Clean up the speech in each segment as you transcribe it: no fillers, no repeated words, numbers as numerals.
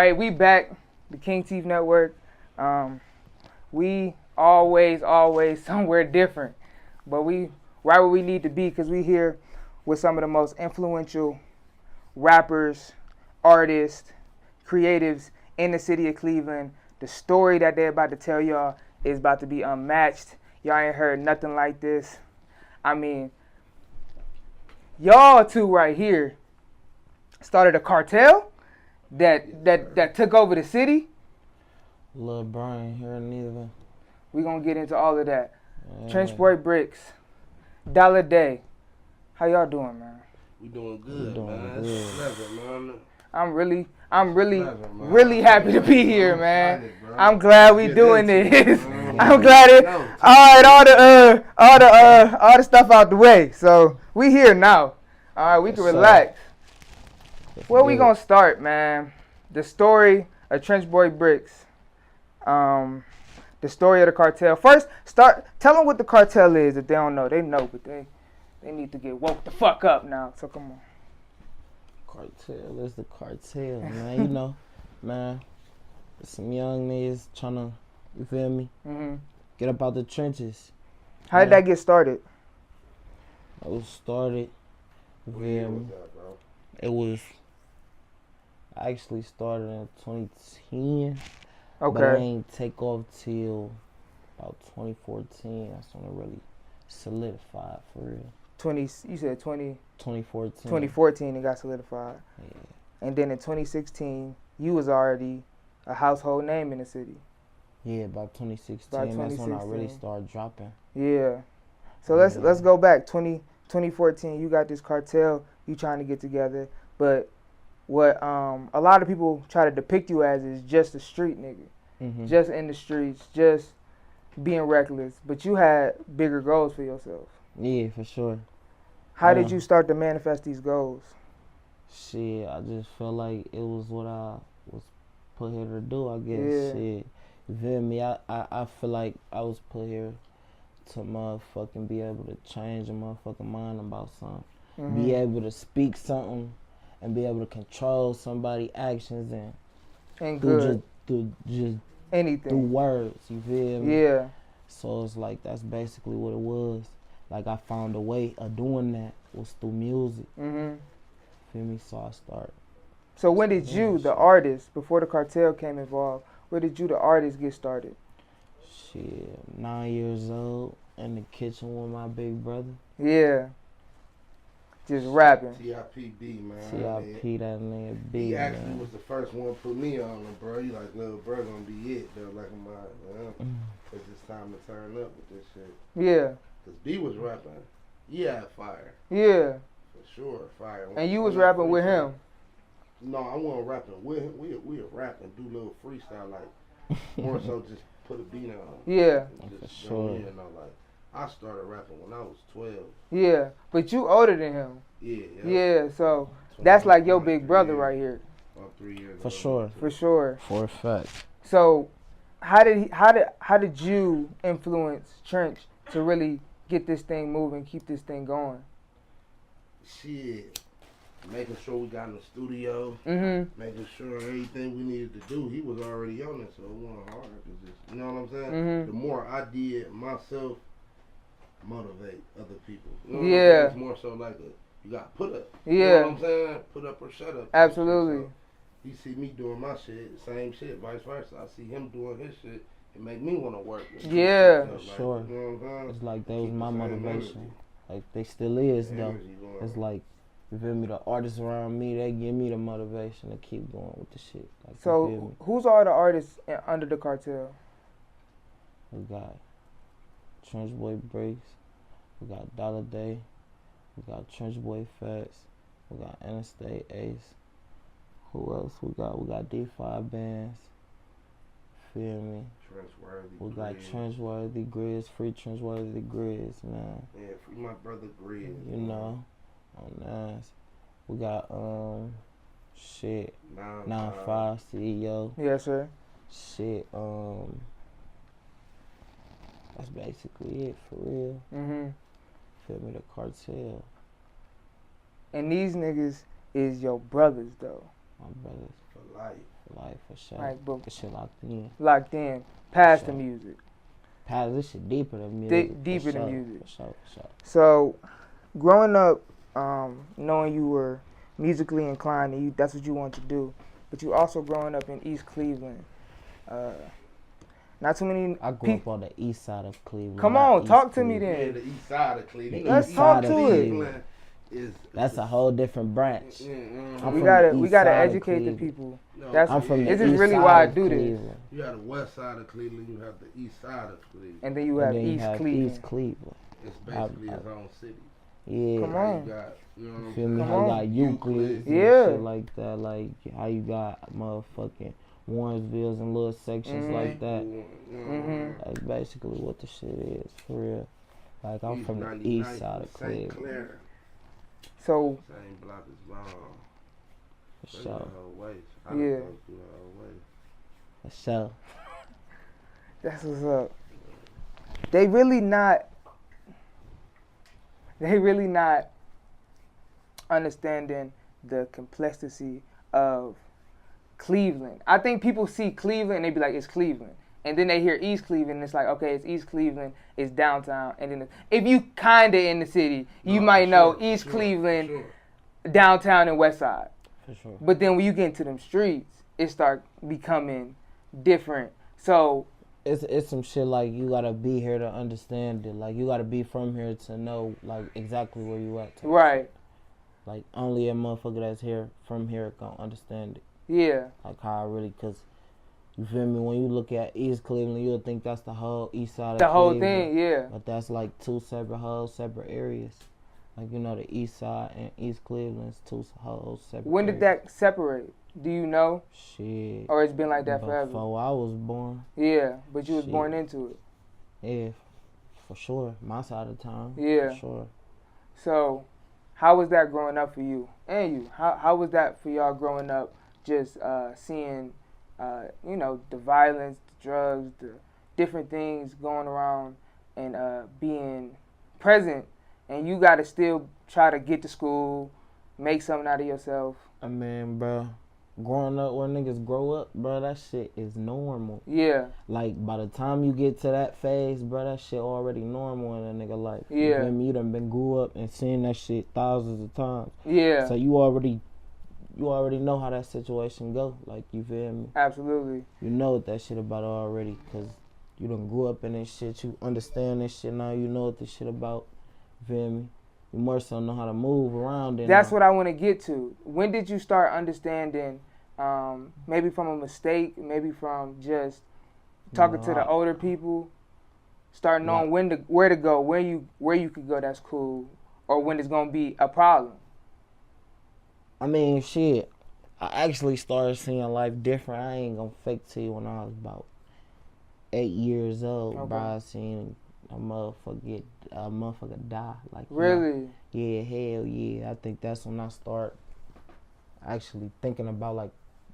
right, we back. The Kingtif Network. We always somewhere different. But we right where we need to be because we here with some of the most influential rappers, artists, creatives in the city of Cleveland. The story that they're about to tell y'all is about to be unmatched. Y'all ain't heard nothing like this. I mean, y'all two right here started a cartel that took over the city. Lil Brian here neither. We gonna get into all of that. Trenchboybrickz Dolladay. How y'all doing, man? We doing good, man. It's a pleasure, man. I'm really happy to be here, man. I'm glad we doing this. I'm glad it. All the stuff out the way. So we here now. All right, we can relax. Where we gonna start, man? The story of Trenchboybrickz. The story of the cartel. First, tell them what the cartel is if they don't know. They know, but they need to get woke the fuck up now. So come on. Cartel is the cartel, man. You know, man. Some young niggas trying to, you feel me? Mm-hmm. Get up out the trenches. How did that get started? It was started, you feel me? It was actually started in 2010. Okay. But it ain't take off till about 2014. That's when it really solidified for real. 2014. 2014. It got solidified. Yeah. And then in 2016, you was already a household name in the city. Yeah, about 2016. That's when I really started dropping. Yeah. So let's go back. 2014, you got this cartel. You trying to get together, but what a lot of people try to depict you as is just a street nigga, just in the streets, just being reckless. But you had bigger goals for yourself. Yeah, for sure. How did you start to manifest these goals? Shit, I just felt like it was what I was put here to do, I guess. Yeah. Shit, you feel me? I feel like I was put here to motherfucking be able to change a motherfucking mind about something. Be able to speak something and be able to control somebody's actions and good. Just anything. Through words, you feel me? Yeah. So it's like that's basically what it was. Like I found a way of doing that was through music. Feel me? So I started. So when did you, the artist, before the cartel came involved, where did you, the artist, get started? Shit, 9 years old in the kitchen with my big brother. Yeah. Just rapping. TIPB, man. TIP, that nigga big. He actually was the first one to put me on him, bro. He like, little bro gonna be it, though. Like, it's just time to turn up with this shit. Yeah. Cause B was rapping. Yeah, fire. Yeah. For sure, fire. And you was rapping with him? No, I wasn't rapping with him. We were rapping, do little freestyle, like, more so just put a beat on. Yeah. Just, for sure. You know, like, I started rapping when I was 12. Yeah, but you older than him. Yeah. Yeah, so that's like your big brother right here. About 3 years. For sure. For sure. For a fact. So, how did you influence Trench to really get this thing moving, keep this thing going? Shit. Making sure we got in the studio, making sure everything we needed to do, he was already on it, so it wasn't hard. You know what I'm saying? The more I did myself, motivate other people. You know what I'm saying? It's more so like you got put up. You know what I'm saying? Put up or shut up. Absolutely. So he see me doing my shit, same shit, vice versa. I see him doing his shit, it make me want to work. Yeah. For sure. You know what I'm saying? It's like that was my motivation. Like they still is though. It's like, you feel me, the artists around me, they give me the motivation to keep going with the shit. Like, so, who's all the artists under the cartel? We got Trenchboybrickz, we got Dolladay, we got Trenchboybrickz, we got Interstate Ace. Who else we got? We got D5 bands. Feel me? We got Trenchboybrickz, free Trenchboybrickz, man. Yeah, free my brother Grizz. You know. Oh, nice. We got shit. 9-5 CEO. Yes, sir. Shit. That's basically it for real. Feel me, the cartel. And these niggas is your brothers though. My brothers. For life. Like, for sure. Like, but this shit locked in. Locked in. Past For the sure. music. Past this shit deeper than music. Deeper for than sure, music. For sure, for sure. So, growing up, knowing you were musically inclined and that's what you wanted to do, but you also growing up in East Cleveland. Not too many. I grew up on the east side of Cleveland. Come on, East talk to me Cleveland. Yeah, then. the east side of Cleveland. Let's talk to it. That's a whole different branch. We gotta educate the people. No, I'm from This the is east really side why I of do this. Cleveland. You have the west side of Cleveland, you have the east side of Cleveland. And then you have And then East have Cleveland. East Cleveland. It's basically its own city. Yeah. Come How on. you got, you know what I'm Feel me? saying? How you got Euclid. Euclid Yeah. and shit like that. Like how you got motherfucking Warrensvilles and little sections like that. Like basically what the shit is for real. Like I'm from the east side of St. Cleveland. Clair. So Same block as Vaughn. For sure. Yeah. Yeah. For sure. that's what's up. They really not understanding the complexity of Cleveland. I think people see Cleveland and they be like, it's Cleveland. And then they hear East Cleveland and it's like, okay, it's East Cleveland, it's downtown. And then if you kinda in the city, you might know East Cleveland, downtown and West Side. For sure. But then when you get into them streets, it start becoming different. So It's some shit like you gotta be here to understand it. Like you gotta be from here to know like exactly where you at. right. Like only a motherfucker that's here from here gonna understand it. Yeah. Like how I really, cause you feel me? When you look at East Cleveland, you'll think that's the whole east side of The whole Cleveland. thing, yeah. But that's like two separate areas. Like you know, the east side and East Cleveland's two whole separate. When did areas. that separate? Do you know? Shit. Or it's been like that forever? Before I was born. Yeah, but you was Shit. born into it. Yeah, for sure. My side of town. Yeah. For sure. So, how was that growing up for you? And you? How was that for y'all growing up, just seeing, the violence, the drugs, the different things going around and being present, and you got to still try to get to school, make something out of yourself? I mean, bro, growing up where niggas grow up, bro, that shit is normal. Yeah. Like, by the time you get to that phase, bro, that shit already normal in a nigga life. Yeah. You feel me? You done been grew up and seen that shit thousands of times. Yeah. So you already know how that situation go. Like, you feel me? Absolutely. You know what that shit about already, because you done grew up in this shit. You understand this shit now. You know what this shit about. You feel me? You more so know how to move around it. That's what I want to get to. When did you start understanding, maybe from a mistake, maybe from just talking to the older people, start knowing where to go, where you could go that's cool, or when it's gonna be a problem? I mean, shit, I actually started seeing life different. I ain't gonna fake to you when I was about 8 years old, Okay. bro. I seen a motherfucker die. Like, Really? Yeah, hell yeah. I think that's when I start actually thinking about like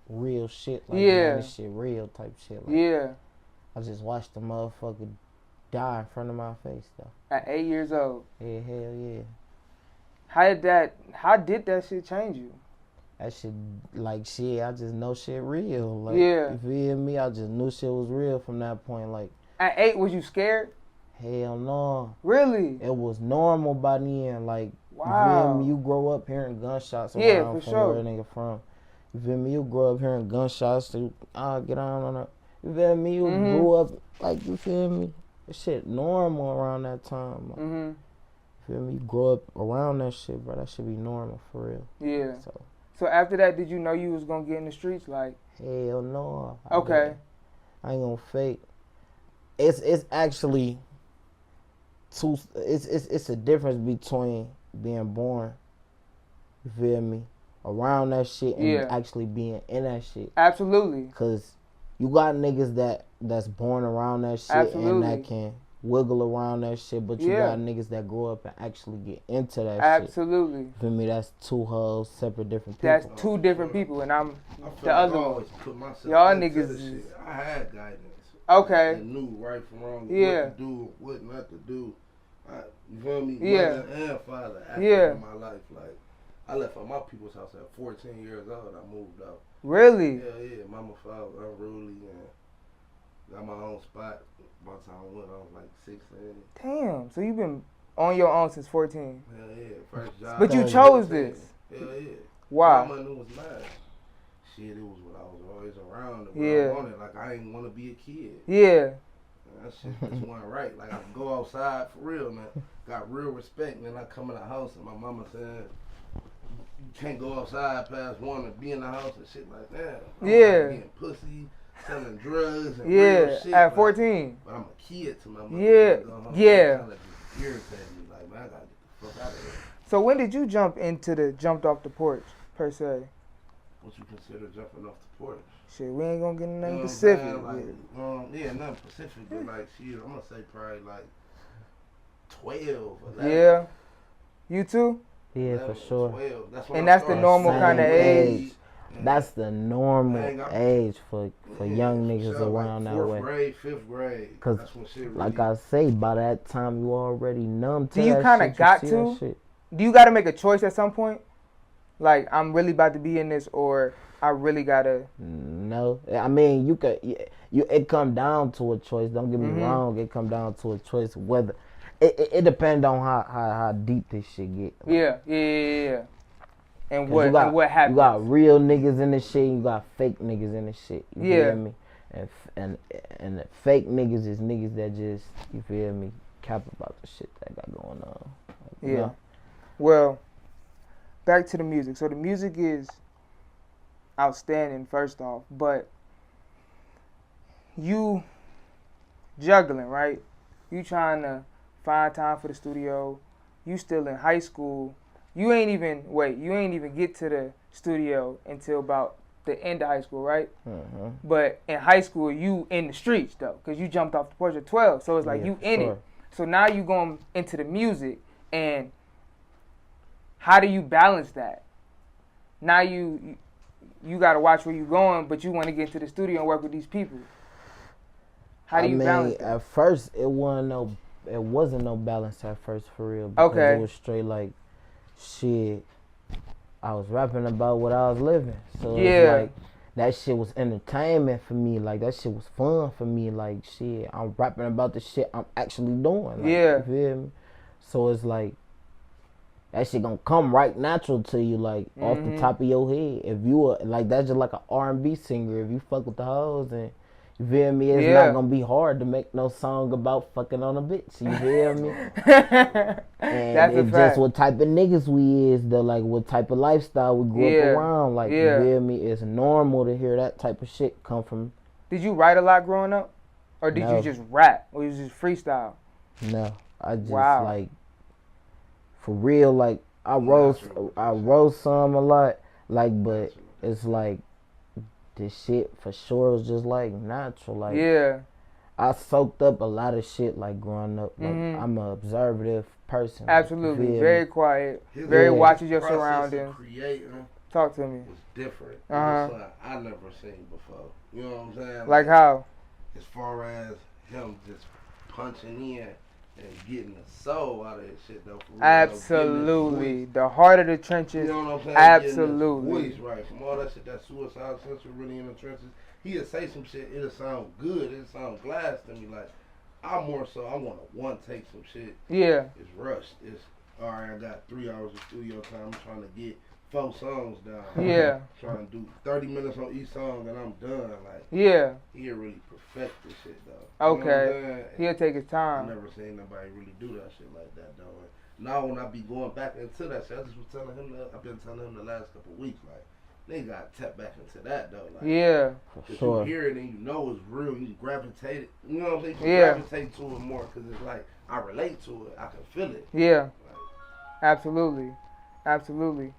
real shit. Like, Yeah. man, this shit real type shit. Like, Yeah. I just watched the motherfucker die in front of my face though. At 8 years old. Yeah, hell yeah. How did that shit change you? That shit, like, shit, I just know shit real. Like, Yeah. You feel me? I just knew shit was real from that point. Like, At 8, was you scared? hell no. Really? It was normal by then. Like, Wow. you feel me? You grow up hearing gunshots around Yeah, for from sure. where a nigga from. You feel me? You grow up hearing gunshots. So, get on it. You feel me? You grew up, like, you feel me? That shit normal around that time. Like, Mm-hmm. you feel me? You grow up around that shit, bro. That should be normal for real. Yeah. So, after that, did you know you was gonna get in the streets? Like, hell no. okay. I ain't gonna fake. It's actually it's a difference between being born, you feel me, around that shit and actually being in that shit. Absolutely. Cause you got niggas that's born around that shit and that can wiggle around that shit, but you got niggas that grow up and actually get into that shit. Absolutely. You feel me? That's two whole separate different people. That's two different people, and I'm I the other one. always put myself Y'all into niggas this is- shit. I had guidance. Okay. I knew right from wrong, Yeah. what to do, what not to do. You feel me? Yeah. Mother and father acted Yeah. in my life. Like, I left at my people's house at 14 years old. I moved out. Really? Yeah. Mama felt unruly and got my own spot. By the time I went, I was like 16. Damn. So you've been on your own since 14. Hell yeah. First job. But you chose this. Hell yeah. Why? My money was mine. Shit, it was what I was always around. And what I wanted. Like, I didn't want to be a kid. Yeah. That shit just wasn't right. Like, I could go outside for real, man. Got real respect. And then I come in the house and my mama said, you can't go outside past 1 and be in the house and shit like that. Yeah. Like getting pussy, selling drugs and Yeah. real shit. At 14. But I'm a kid to my mother. Yeah. Yeah. Kind of just irritated me. Like, man, I gotta get the fuck out of here. So when did you jumped off the porch, per se? What you consider jumping off the porch? Shit, we ain't gonna get into nothing You know specific. what I'm saying? Like, yeah, nothing specific, but like, shit, I'm gonna say probably like 12, 11. Yeah. You too? Yeah, 11, for sure. 12. That's when And I that's the started normal seeing kind of age. That's the normal age for young for niggas sure, around like that way. 4th grade, 5th grade. Cause that's when shit really, like I say, by that time you already numb to Do you that kinda shit, got see to? that shit. Do you gotta make a choice at some point? Like, I'm really about to be in this, or I really gotta... No, I mean you could. It come down to a choice. Don't get me wrong. It come down to a choice. Whether it depends on how deep this shit get. Like, Yeah. And what happens? You got real niggas in this shit. You got fake niggas in this shit. You feel me? And the fake niggas is niggas that just, you feel me, cap about the shit that got going on. Like, Yeah. know? Well, back to the music. So the music is outstanding, first off, but you juggling, right? You trying to find time for the studio. You still in high school. You ain't even get to the studio until about the end of high school, right? Mm-hmm. But in high school, you in the streets, though, because you jumped off the porch at 12. So it's like you in it. So now you going into the music, and how do you balance that? Now you got to watch where you going, but you want to get into the studio and work with these people. How do you balance that? At first, it wasn't no balance at first, for real. Because it was straight like, shit, I was rapping about what I was living. So it's like, that shit was entertainment for me. Like, that shit was fun for me. Like, shit, I'm rapping about the shit I'm actually doing. Like, you feel me? So it's like, that shit gonna come right natural to you, like, off the top of your head. If you were, like, that's just like an R&B singer. If you fuck with the hoes, and you feel me, it's not gonna be hard to make no song about fucking on a bitch. You feel me? And that's it's just what type of niggas we is, like what type of lifestyle we grew up around. Like, you feel me? It's normal to hear that type of shit come from. Did you write a lot growing up? Or did you just rap? Or you just freestyle? No. I just, like, for real, like, I wrote some a lot, like, but it's like, this shit for sure was just like natural. Like, I soaked up a lot of shit, like, growing up. Like, I'm an observative person. Absolutely. Very quiet. Very watches your surroundings. Talk to me. It was different. It was something I never seen before. You know what I'm saying? Like how? As far as him just punching in and getting the soul out of this shit, though. For real, absolutely. The heart of the trenches. You know what I'm saying? Absolutely. Voice, right. From all that shit, that suicide central really in the trenches. He'll say some shit, it'll sound good, it'll sound glass to me. Like, I want to one take some shit. Yeah. It's rushed. It's, all right, I got 3 hours of studio time. I'm trying to get 4 songs down. Yeah. Trying to do 30 minutes on each song and I'm done. Like, he'll really perfect this shit, though. Okay. You know he'll take his time. I've never seen nobody really do that shit like that, though. And now when I be going back into that shit, I just was telling him I've been telling him the last couple of weeks, like, they got to tap back into that, though. Like, if you hear it and you know it's real, you gravitate it. You know what I'm saying? You gravitate to it more because it's like, I relate to it. I can feel it. Yeah. Like, absolutely. Absolutely.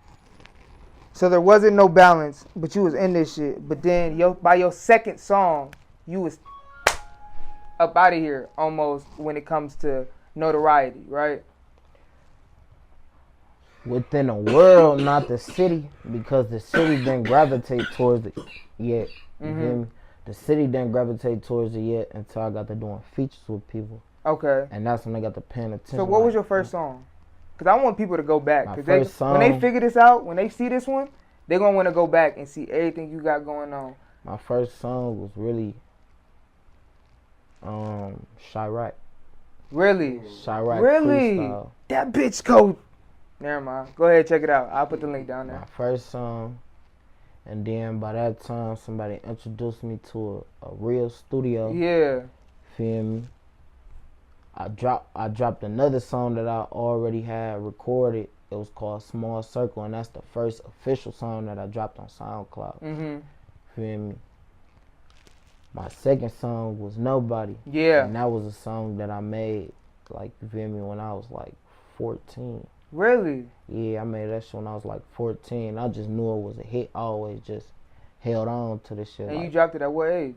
So there wasn't no balance, but you was in this shit. But then by your second song, you was up out of here almost when it comes to notoriety, right? Within the world, not the city, because the city didn't gravitate towards it yet. You feel me? The city didn't gravitate towards it yet until I got to doing features with people. Okay. And that's when I got to paying attention. So what was your first song? Because I want people to go back. My Because first song, when they figure this out, when they see this one, they're going to want to go back and see everything you got going on. my first song was really Chirac. Really? Chirac Really? freestyle. That bitch go. Never mind. Go ahead, check it out. I'll put the link down My there. first song. And then by that time, somebody introduced me to a real studio. Yeah. Feel me? I dropped another song that I already had recorded. It was called Small Circle, and that's the first official song that I dropped on SoundCloud. Mm-hmm. Feel me? My second song was Nobody. Yeah. And that was a song that I made, like, you feel me, when I was like 14. Really? Yeah, I made that shit when I was like 14. I just knew it was a hit. I always just held on to this shit. And like, you dropped it at what age?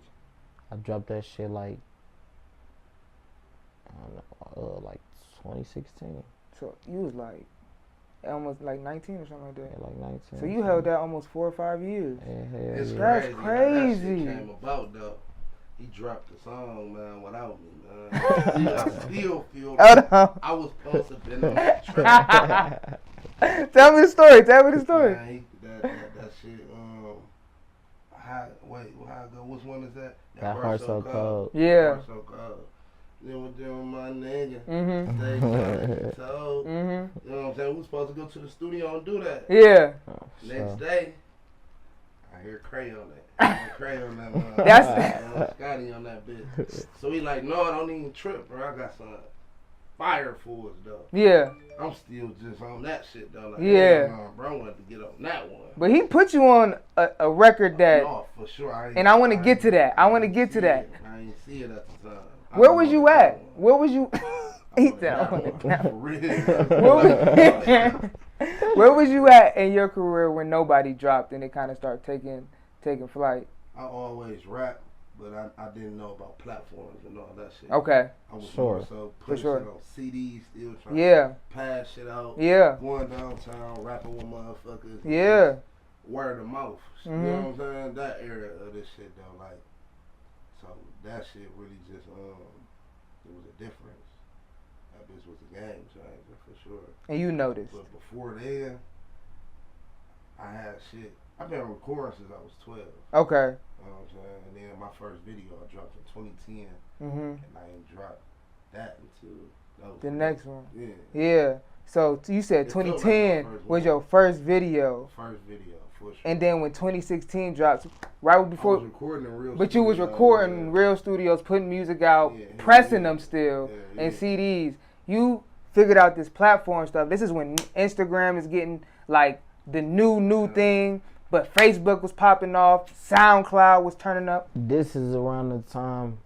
I dropped that shit like, I don't know, like 2016. So you was like almost like 19 or something like that. Yeah, like 19. So you held that almost 4 or 5 years. Yeah, It's yeah. That's That crazy. shit came about though. He dropped the song, man, without me, man. I still feel Oh, no. I was supposed to been on that track. Tell me the story. Tell me the story. Man, that shit. How go? Which one is that? That Heart So Cold. Yeah. Heart So Cold. Then with them, my nigga. Mm-hmm. They told. Mm-hmm. You know what I'm saying? We was supposed to go to the studio and do that. Yeah. Oh, Next so. day, I hear Cray on that. I hear Cray on that. That's Scotty on that bitch. So he like, no, I don't even trip, bro. I got some fire for us though. Yeah. I'm still just on that shit though. Like, Yeah. no, bro, I wanted to get on that one. But he put you on a record that, No, for sure. and I want to get to that. I want to get to that. I ain't see it at the time. Where was you at? Where was you? He said, I want to For real. Where was you at in your career when Nobody dropped and it kind of started taking flight? I always rap, but I didn't know about platforms and all that shit. Okay. I was Sure. more so For putting sure. shit on CDs, still trying Yeah. to pass shit out. Yeah. Going downtown, rapping with motherfuckers. Yeah. Word of mouth. You Mhm. know what I'm saying? That era of this shit though, like, so that shit really just, it was a difference. That bitch was a game changer for sure. And you noticed. But before then, I had shit. I've been recording since I was 12. Okay. You know what I'm saying? And then my first video I dropped in 2010, Mm-hmm. and I ain't dropped that until The next one. Yeah. Yeah. So you said It felt like 2010 my first was one. your first video. First video for sure. And then when 2016 dropped, right I was before, recording in real. but you was studios, recording in yeah. real studios, putting music out, Yeah, pressing yeah. them still, Yeah, and yeah. CDs. You figured out this platform stuff. This is when Instagram is getting like the new thing, but Facebook was popping off, SoundCloud was turning up. This is around the time,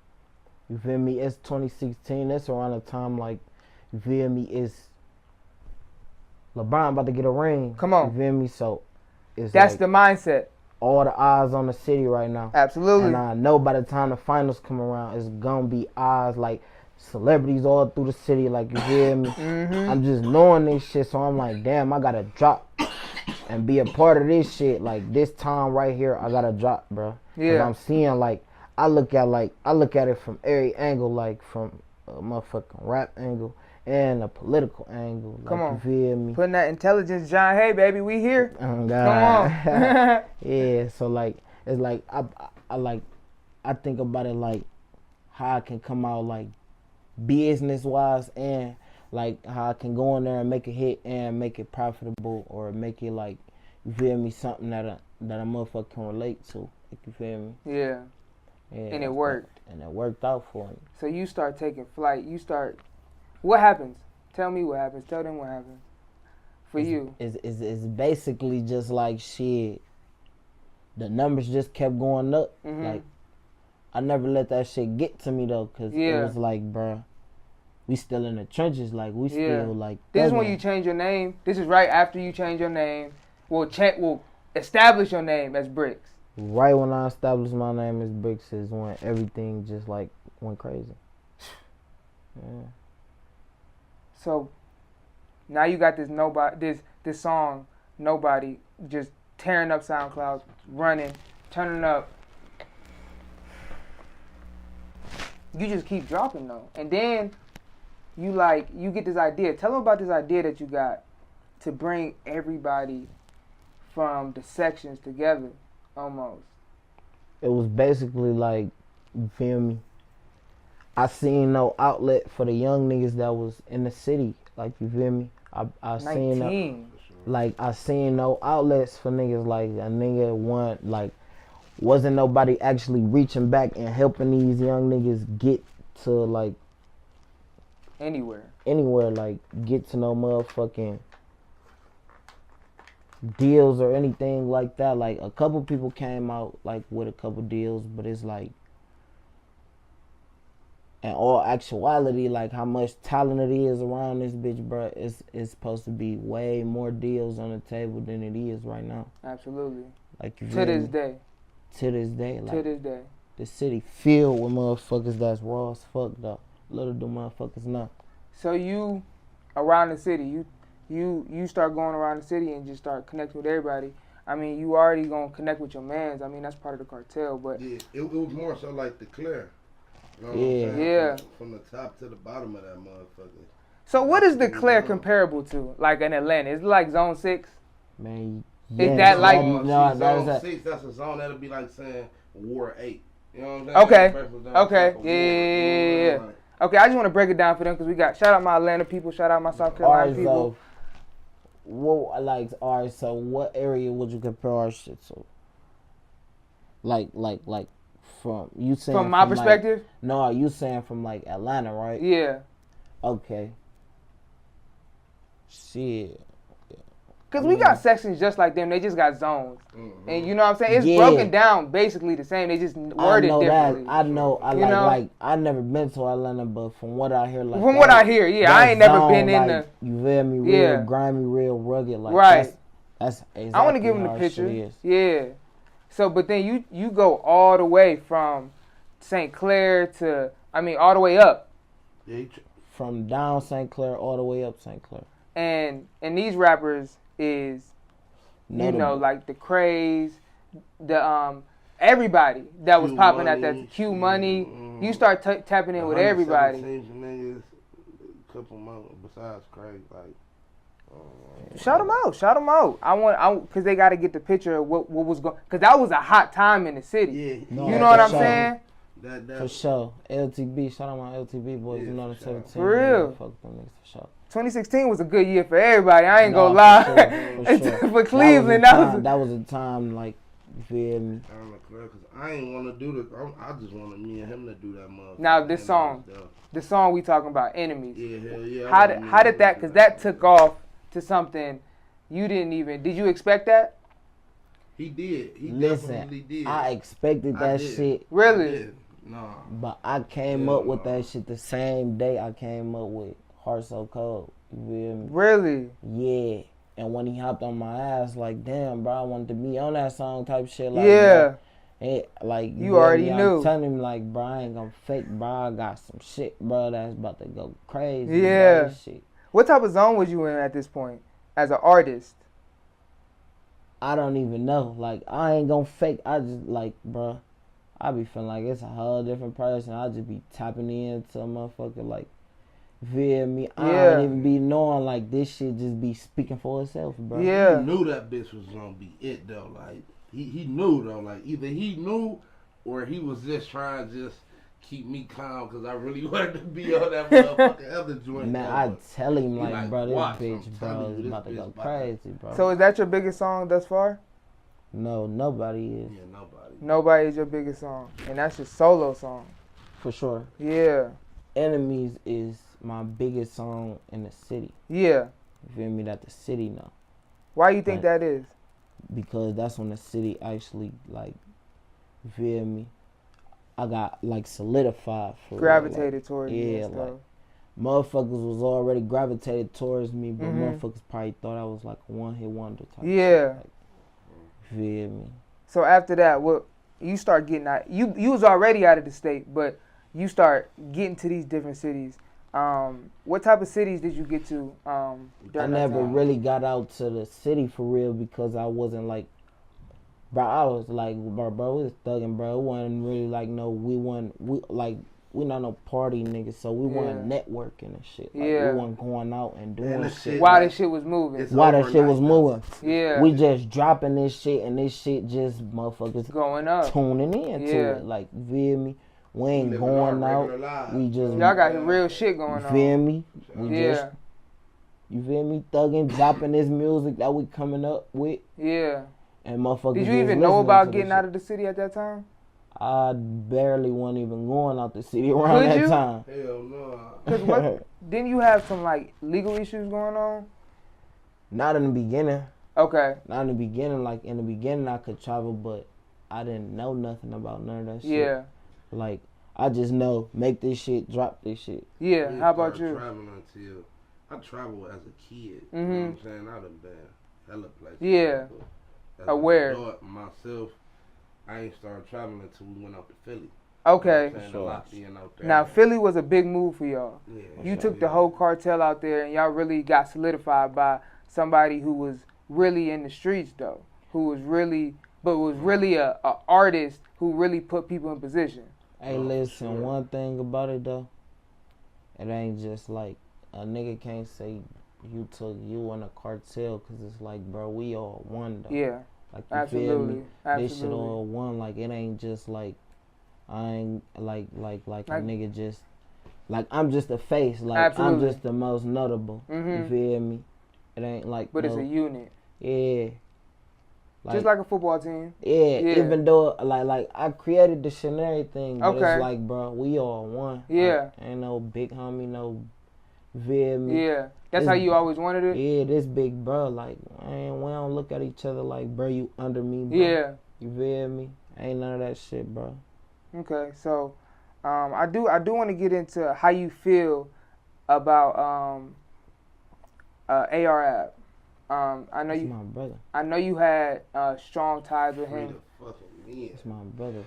you feel me, it's 2016. That's around the time, like, you feel me, it's LeBron about to get a ring. Come on. You feel me? So it's That's like the mindset. all the eyes on the city right now. Absolutely. And I know by the time the finals come around, it's gonna be eyes like celebrities all through the city. Like, you feel me? Mm-hmm. I'm just knowing this shit, so I'm like, damn, I gotta drop and be a part of this shit. Like, this time right here, I gotta drop, bro. 'Cause Yeah. I'm seeing, like, I look at it from every angle, like from a motherfucking rap angle and a political angle. Like, Come on. you feel me? Putting that intelligence, John. Hey, baby, we here. Oh, Come God. on. Yeah, so like it's like I think about it like how I can come out like business wise and like how I can go in there and make a hit and make it profitable or make it like, you feel me, something that a motherfucker can relate to. Like, you feel me? Yeah. Yeah. And it worked. And it worked out for me. So you start taking flight. What happens? Tell me what happens. Tell them what happens. For you. It's basically just like shit. The numbers just kept going up. Mhm. Like, I never let that shit get to me though, cause Yeah. it was like, bruh, we still in the trenches. Like, we Yeah. still like. This is when thugging. you change your name. This is right after you change your name. We'll establish your name as Bricks. Right when I established my name as Bricks is when everything just like went crazy. Yeah. So now you got this this song, Nobody, just tearing up SoundCloud, running, turning up. You just keep dropping though. And then you get this idea. Tell them about this idea that you got to bring everybody from the sections together, almost. It was basically like, you feel me? I seen no outlet for the young niggas that was in the city. Like, you feel me? I seen 19. I seen no outlets for niggas. Like, a nigga wasn't nobody actually reaching back and helping these young niggas get to, like, anywhere, like, get to no motherfucking deals or anything like that. Like, a couple people came out, like, with a couple deals, but it's like, in all actuality, like, how much talent it is around this bitch, bro, it's supposed to be way more deals on the table than it is right now. Absolutely. Like, you to this day. To this day. Like, to this day. The city filled with motherfuckers that's raw as fuck, though. Little do motherfuckers know. So you, around the city, you start going around the city and just start connecting with everybody. I mean, you already gonna connect with your mans. I mean, that's part of the cartel, but... Yeah, it was more so like the clear. You know yeah. Yeah. From the top to the bottom of that motherfucker. So what is the Claire comparable to? Like in Atlanta? Is it like Zone 6? Man, yeah. Is that like... No, Zone 6, that's a zone that'll be like saying War 8. You know what I'm saying? Okay. Yeah. Okay, I just want to break it down for them because we got... Shout out my Atlanta people. Shout out my South Carolina people. Alright, so what area would you compare our shit to? Like from you saying from my perspective? Like, no, you saying from like Atlanta, right? Yeah. Okay. Shit. Because we got sections just like them. They just got zones. Mm-hmm. And you know what I'm saying? It's broken down basically the same. They just worded differently. I know. I never been to Atlanta, but from what I hear, like... From what I hear, yeah. I ain't never been in the... You feel me? Real grimy, real rugged. Like, right. That's exactly I want to give them the picture. Yeah. So, but then you go all the way from St. Clair to... I mean, all the way up. From down St. Clair all the way up St. Clair. And these rappers... is, you know, like the Craze, the everybody that was popping at that Q Money. You start tapping in with everybody. Niggas, couple more besides Craze, like. Shout them out. Cause they got to get the picture of what was going. Cause that was a hot time in the city. Yeah, you know what I'm saying? For sure. LTB, shout out my LTB boys. You know the 17. For real. Fuck them niggas for sure. 2016 was a good year for everybody. I ain't gonna lie. For sure. For Cleveland, that was a time, like, you feel me? I ain't want to do I just wanted me and him to do that motherfucker. Now this song, the song we talking about, Enemies. Yeah, hell yeah. How did that? Cause that took off to something you didn't even. Did you expect that? He did. He definitely did. I expected that shit. Really? No. But I came up with that shit the same day I came up with Heart So Cold. You feel me? Really? Yeah. And when he hopped on my ass, like, damn, bro, I wanted to be on that song type shit. Like, yeah. Like, you already knew. I'm telling him, like, bro, I ain't gonna fake, bro. I got some shit, bro, that's about to go crazy. Yeah. Bro, shit. What type of zone was you in at this point as an artist? I don't even know. Like, I ain't gonna fake. I just, like, bro, I be feeling like it's a whole different person. I just be tapping into a motherfucker, like, feel me? I don't even be knowing, like, this shit just be speaking for itself, bro. Yeah. He knew that bitch was gonna be it, though. Like, he knew, though. Like, either he knew or he was just trying to just keep me calm because I really wanted to be on that motherfucking other joint. Man, I tell him, like, bro, this bitch, bro, is about to go crazy, bro. So is that your biggest song thus far? No, nobody is. Yeah, nobody. Nobody is your biggest song. And that's your solo song. For sure. Yeah. Enemies is my biggest song in the city. Yeah. You feel me? That the city know. Why you think that is? Because that's when the city actually, like, you feel me? I got, like, solidified for gravitated like, towards me. Yeah, like, motherfuckers was already gravitated towards me, but motherfuckers probably thought I was like a one-hit wonder type. Yeah. Like, you feel me? So after that, what you start getting out? You was already out of the state, but you start getting to these different cities. What type of cities did you get to? I never really got out to the city for real because I wasn't like, bro. I was like, bro, we was thugging, bro. It wasn't really like we we not no party niggas, so we weren't networking and shit. Like, we weren't going out and doing shit. While this shit was moving. While that shit was moving. Yeah. We just dropping this shit, and this shit just motherfuckers going up, tuning in to it. Like, you feel me? We ain't going out. We just y'all got real shit going on. Feel me? We just, you feel me? Thugging, dropping this music that we coming up with. Yeah. And motherfuckers. Did you even know about getting out of the city at that time? I barely wasn't even going out the city around that time. Hell no. Cause didn't you have some like legal issues going on? Not in the beginning. Okay. Not in the beginning. Like in the beginning, I could travel, but I didn't know nothing about none of that shit. Yeah. Like I just know make this shit, drop this shit. Yeah. How about you? I traveled as a kid. You know what I'm saying? I done been hella places. Yeah. Aware. Myself, I ain't started traveling until we went out to Philly. Okay. Sure. Now Philly was a big move for y'all. Yeah, you took the whole cartel out there, and y'all really got solidified by somebody who was really in the streets, though. Who was really, but was really a artist who really put people in position. Hey, listen, one thing about it though, it ain't just like a nigga can't say you took you in a cartel, cause it's like, bro, we all one though. Yeah. Like, you feel me? This shit all one. Like, it ain't just like I ain't like a nigga just like I'm just a face. Like I'm just the most notable. You feel me? It ain't like. But it's a unit. Yeah. Like, just like a football team. Yeah. Even though like I created the shit and everything, but it's like, bro, we all one. Yeah. Like, ain't no big homie, no. You feel me? Yeah. That's how you always wanted it? Yeah, this big bro, like, man, we don't look at each other like, bro, you under me, bro. Yeah. You feel me? Ain't none of that shit, bro. Okay, so I do want to get into how you feel about ARAB. I know my brother. I know you had strong ties with him. It's my brother.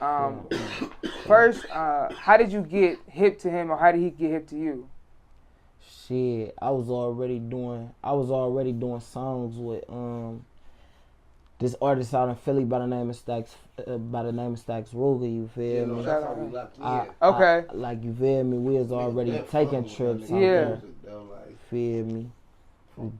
First, how did you get hip to him, or how did he get hip to you? Shit, I was already doing songs with this artist out in Philly by the name of Stacks Ruger, you feel me? That's how we locked in. Okay. Like, you feel me? We was already taking trips out there. Feel me?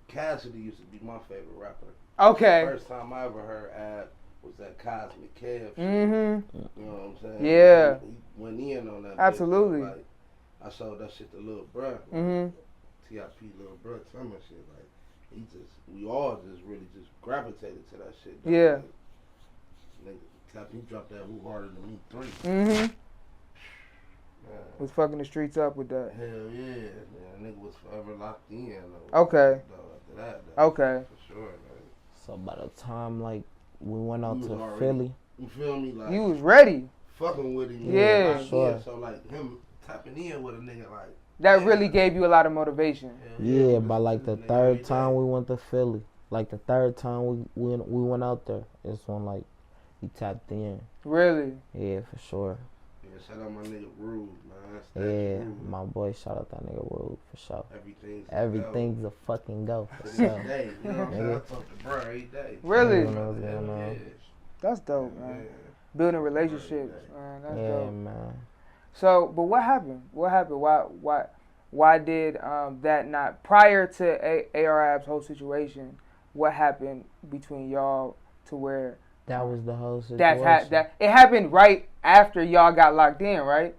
Cassidy used to be my favorite rapper. Okay. First time I ever heard Ab was that Cosmic Kev shit. Mm-hmm. You know what I'm saying? Yeah. He went in on that. Absolutely. Like, I showed that shit to Lil Bruh. Mm-hmm. T.I.P. Lil Bruh, some of shit. Like, we all just really just gravitated to that shit. Yeah. Like, he dropped that Who Harder Than Me 3. Mm-hmm. Was fucking the streets up with that. Hell yeah. That nigga was forever locked in. Okay. After that, though. Okay. For sure, man. So by the time, like, we went out to Philly. You feel me? Like, you was ready. Fucking with him. Yeah. Sure. So, like, him tapping in with a nigga, like. That really gave you a lot of motivation. Yeah, by like the third time we went to Philly. Like the third time we went out there. It's when, like, he tapped in. Really? Yeah, for sure. Yeah, shout out my nigga Rude, man. Yeah, Rude. my boy, shout out that nigga Rude, for sure. Everything's a fucking go, for sure. Day, you know what I'm saying? I talk to bro every day. Really? Yeah. That's dope, man. Yeah. Building relationships, man. That's dope. Yeah, man. So, but what happened? What happened? Why did that not, prior to ARAB's whole situation, what happened between y'all to where that was the whole situation? It happened right after y'all got locked in, right?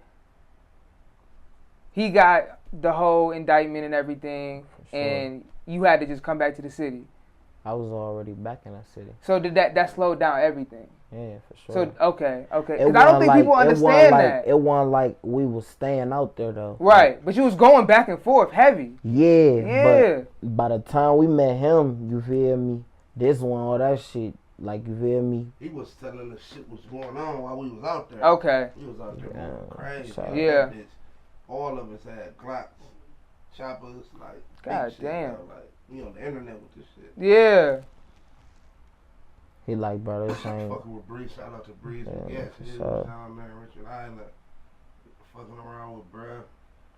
He got the whole indictment and everything, sure. And you had to just come back to the city. I was already back in the city. So did that slowed down everything? Yeah, for sure. So okay. Because I don't think people understand that. It wasn't like we was staying out there though. Right, like, but you was going back and forth heavy. Yeah. But by the time we met him, you feel me? This one, all that shit, like, you feel me? He was telling us shit was going on while we was out there. Okay. He was out there going crazy. Yeah. All of us had Glocks, choppers, like. God damn. Like, you on the internet with this shit. Yeah. He like, bro, this ain't. Fucking with Breeze, shout out to Breeze. Yeah, he sure. was down there in Richard Island, fucking around with bruh.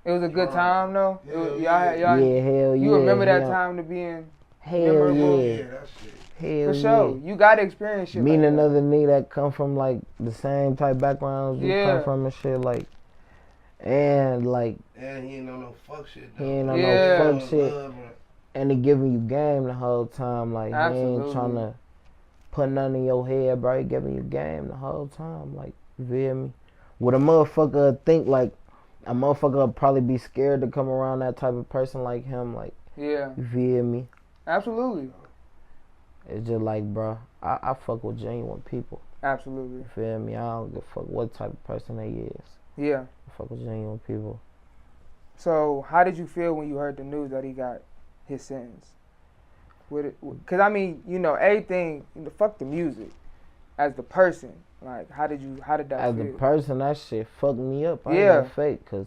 It was a good time though. Hell yeah, hell yeah. You remember that time to being memorable? Yeah, that shit. Hell for sure. Yeah. You got to experience shit. Meeting like another nigga that come from like the same type backgrounds we come from and shit, like, And like, and he ain't on no fuck shit though. He ain't on Yeah. no fuck shit. And he giving you game the whole time. Like, Absolutely. he ain't trying to put nothing in your head, bro. He giving you game the whole time. Like, you feel me? Would a motherfucker think, like, a motherfucker would probably be scared to come around that type of person like him? Like, Yeah. you feel me? Absolutely. It's just like, bro, I fuck with genuine people. Absolutely. You feel me? I don't give a fuck what type of person they is. Yeah. I fuck with genuine people. So, how did you feel when you heard the news that he got his sentence? Because, I mean, you know, everything, fuck the music. As the person, like, how did that As feel? the person, that shit fucked me up. I ain't Yeah. gonna fake, because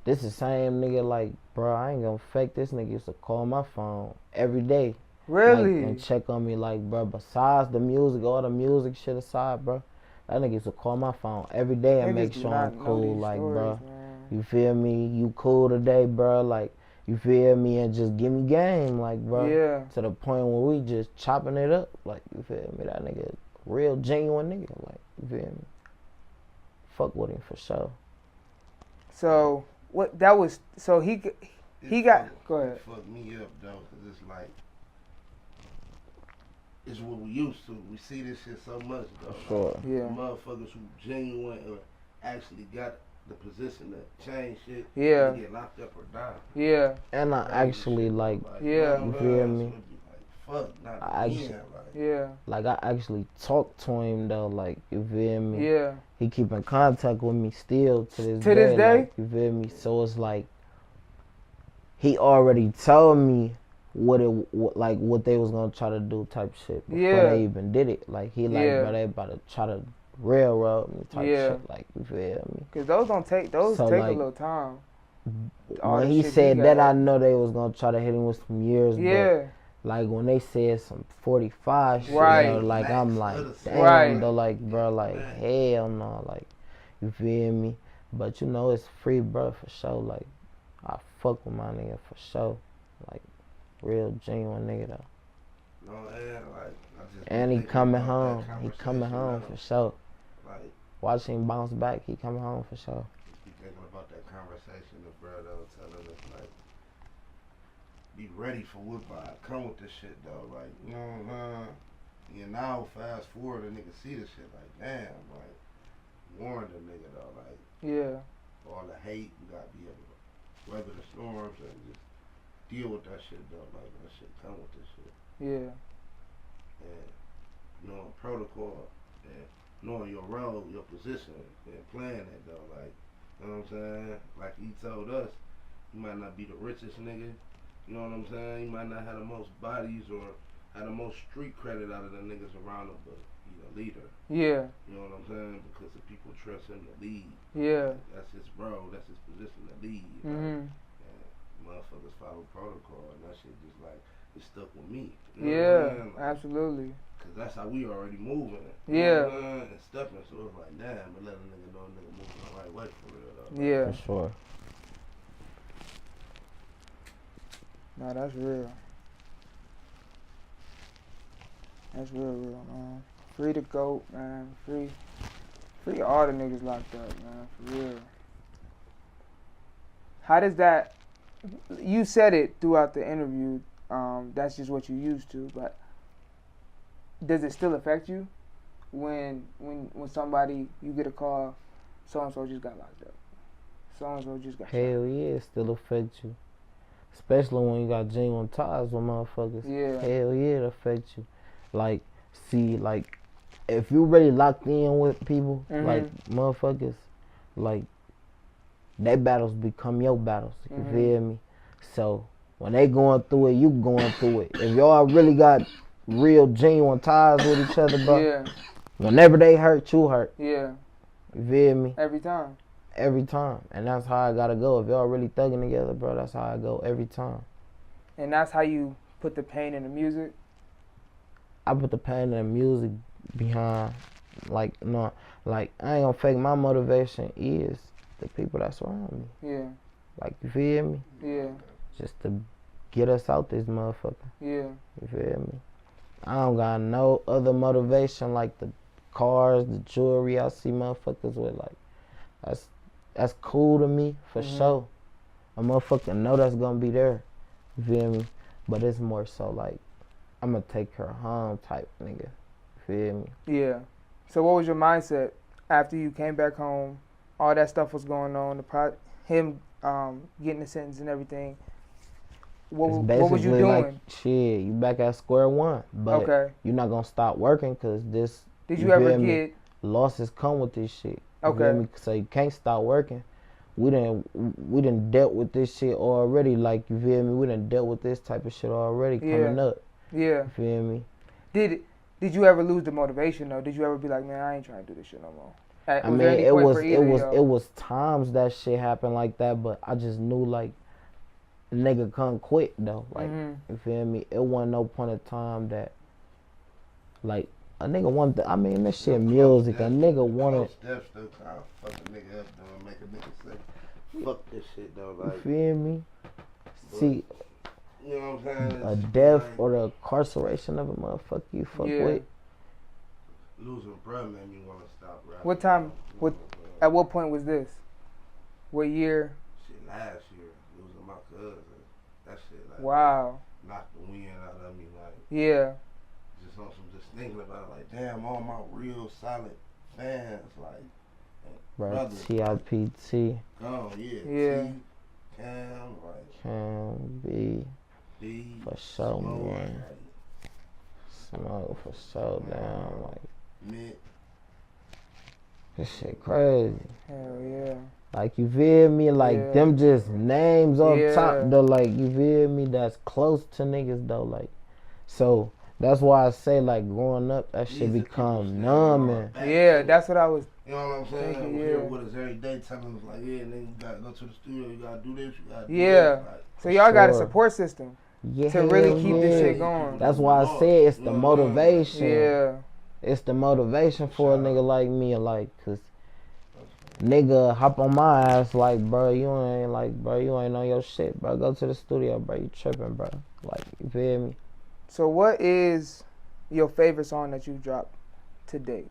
this is the same nigga, like, bro, I ain't gonna fake. This nigga used to call my phone every day. Really? Like, and check on me, like, bro, besides the music, all the music shit aside, bro, that nigga used to call my phone every day and Niggas make do sure not I'm know cool, these like, stories, bro, man. you feel me? You cool today, bro? Like, you feel me? And just give me game, like, bro. Yeah. To the point where we just chopping it up, like, you feel me? That nigga, real genuine nigga, like, you feel me? Fuck with him for sure. So, what that was, so he got, go ahead. It fucked me up, though, because it's like, it's what we used to. We see this shit so much, though. Sure. Like, Yeah. motherfuckers who genuine or actually got the position to change shit. Yeah. To get locked up or die. Yeah. And I actually, like, Yeah. you feel me? Fuck, not I again. actually- Yeah. Like, I actually talked to him, though, like, you feel me? Yeah. He keep in contact with me still to this To day. this day? Like, you feel me? So it's like, he already told me what they was gonna try to do type shit before Yeah. they even did it. Like, he like, Yeah. bro, they about to try to railroad me type Yeah. shit. Like, you feel me? Because those take So, a like, little time. All When the he shit said got. that, I know they was gonna try to hit him with some years. Yeah. But like, when they said some 45 shit, Right. though, like, I'm like, damn, Right. though, like, bro, like, hell no, like, you feel me? But, you know, it's free, bro, for sure. Like, I fuck with my nigga for sure. Like, real genuine nigga, though. No, and, like, I just And he thinking coming about home. that He coming home conversation, for sure. Like, Watch him bounce back. He coming home for sure. be thinking about that conversation of brother telling us, like, be ready for what come with this shit, though. Like, you know, you now fast forward, a nigga see this shit, like, damn, like, warn the nigga, though, like, Yeah. all the hate, you gotta be able to weather the storms and just deal with that shit, though. Like, that shit come with this shit. Yeah. And knowing protocol and knowing your role, your position, and playing it, though. Like, you know what I'm saying? Like he told us, you might not be the richest nigga, you know what I'm saying? You might not have the most bodies or have the most street credit out of the niggas around him, but he a leader. Yeah. You know what I'm saying? Because the people trust him to lead. Yeah. That's his role, that's his position to lead. Mhm. And motherfuckers follow protocol, and that shit just like, it stuck with me. You know Yeah. what I'm saying? Like, Absolutely. cause that's how we already moving. Yeah. And stepping, so it's like, damn, but let a nigga know a nigga moving the right way for real, though. Yeah. For sure. No, that's real. That's real, man. Free the GOAT, man. Free all the niggas locked up, man. For real. How does that? You said it throughout the interview. That's just what you used to, but does it still affect you when somebody, you get a call, so and so just got locked up, so and so just got shot? Hell yeah, it still affects you. Especially when you got genuine ties with motherfuckers. Yeah. Hell yeah, it affects you. Like, see, like, if you really locked in with people, Mhm. like, motherfuckers, like, their battles become your battles. You Mhm. feel me? So, when they going through it, you going through it. If y'all really got real genuine ties with each other, bro, Yeah. whenever they hurt, you hurt. Yeah. You feel me? Every time. Every time. And that's how I gotta go. If y'all really thugging together, bro, that's how I go every time. And that's how you put the pain in the music. I put the pain and the music behind, like, no, like, I ain't gonna fake, my motivation is the people that surround me. Yeah. Like, you feel me? Yeah. Just to get us out this motherfucker. Yeah. You feel me? I don't got no other motivation like the cars, the jewelry I see motherfuckers with. Like, that's cool to me for sure. A motherfucker know that's gonna be there. You feel me? But it's more so like I'm gonna take her home type nigga. You feel me? Yeah. So what was your mindset after you came back home? All that stuff was going on. Him getting the sentence and everything. What was you doing? Like, shit, you back at square one. But you're not gonna stop working because this. Did you ever get losses come with this shit? You Okay. feel me? So you can't stop working. We done dealt with this shit already. Like, you feel me? We done dealt with this type of shit already coming up. Yeah. You feel me? Did you ever lose the motivation though? Did you ever be like, man, I ain't trying to do this shit no more? I mean, it was times that shit happened like that, but I just knew like a nigga couldn't quit though. Like, you feel me? It wasn't no point of time that like a nigga wanted. I mean, this shit music. A nigga wanted. Steps though, trying to fuck a nigga up though, make a nigga say, fuck this shit though. Like, you feel me? See, you know what I'm saying? A death or the incarceration of a motherfucker you fuck with. Losing breath made me want to stop rapping. What time? At what point was this? What year? Shit, last year, losing my cousin. That shit, like, wow, knocked the wind out of me, like. Yeah. Just on some, just thinking about it, like, damn, all my real solid fans, like, bro, TIPT. Oh yeah. Yeah. T, Cam, like. Cam, B. For sure, Smoke, man. Like, Smoke for sure, down, like. Mid. This shit crazy. Hell yeah. Like, you feel me? Like, them just names up top, though. Like, you feel me? That's close to niggas, though. Like, so that's why I say, like, growing up, that shit become numbing. Yeah, that's what I was. You know what I'm saying? Thinking, Here with us every day, telling us, like, yeah, nigga, you gotta go to the studio, you gotta do this, you gotta do this. Like, so y'all got a support system to really keep this shit going. That's why I said it's the motivation. Yeah. It's the motivation for a nigga like me, like, cause nigga hop on my ass like, bro, you ain't on your shit, bro. Go to the studio, bro. You tripping, bro. Like, you feel me? So what is your favorite song that you dropped to date?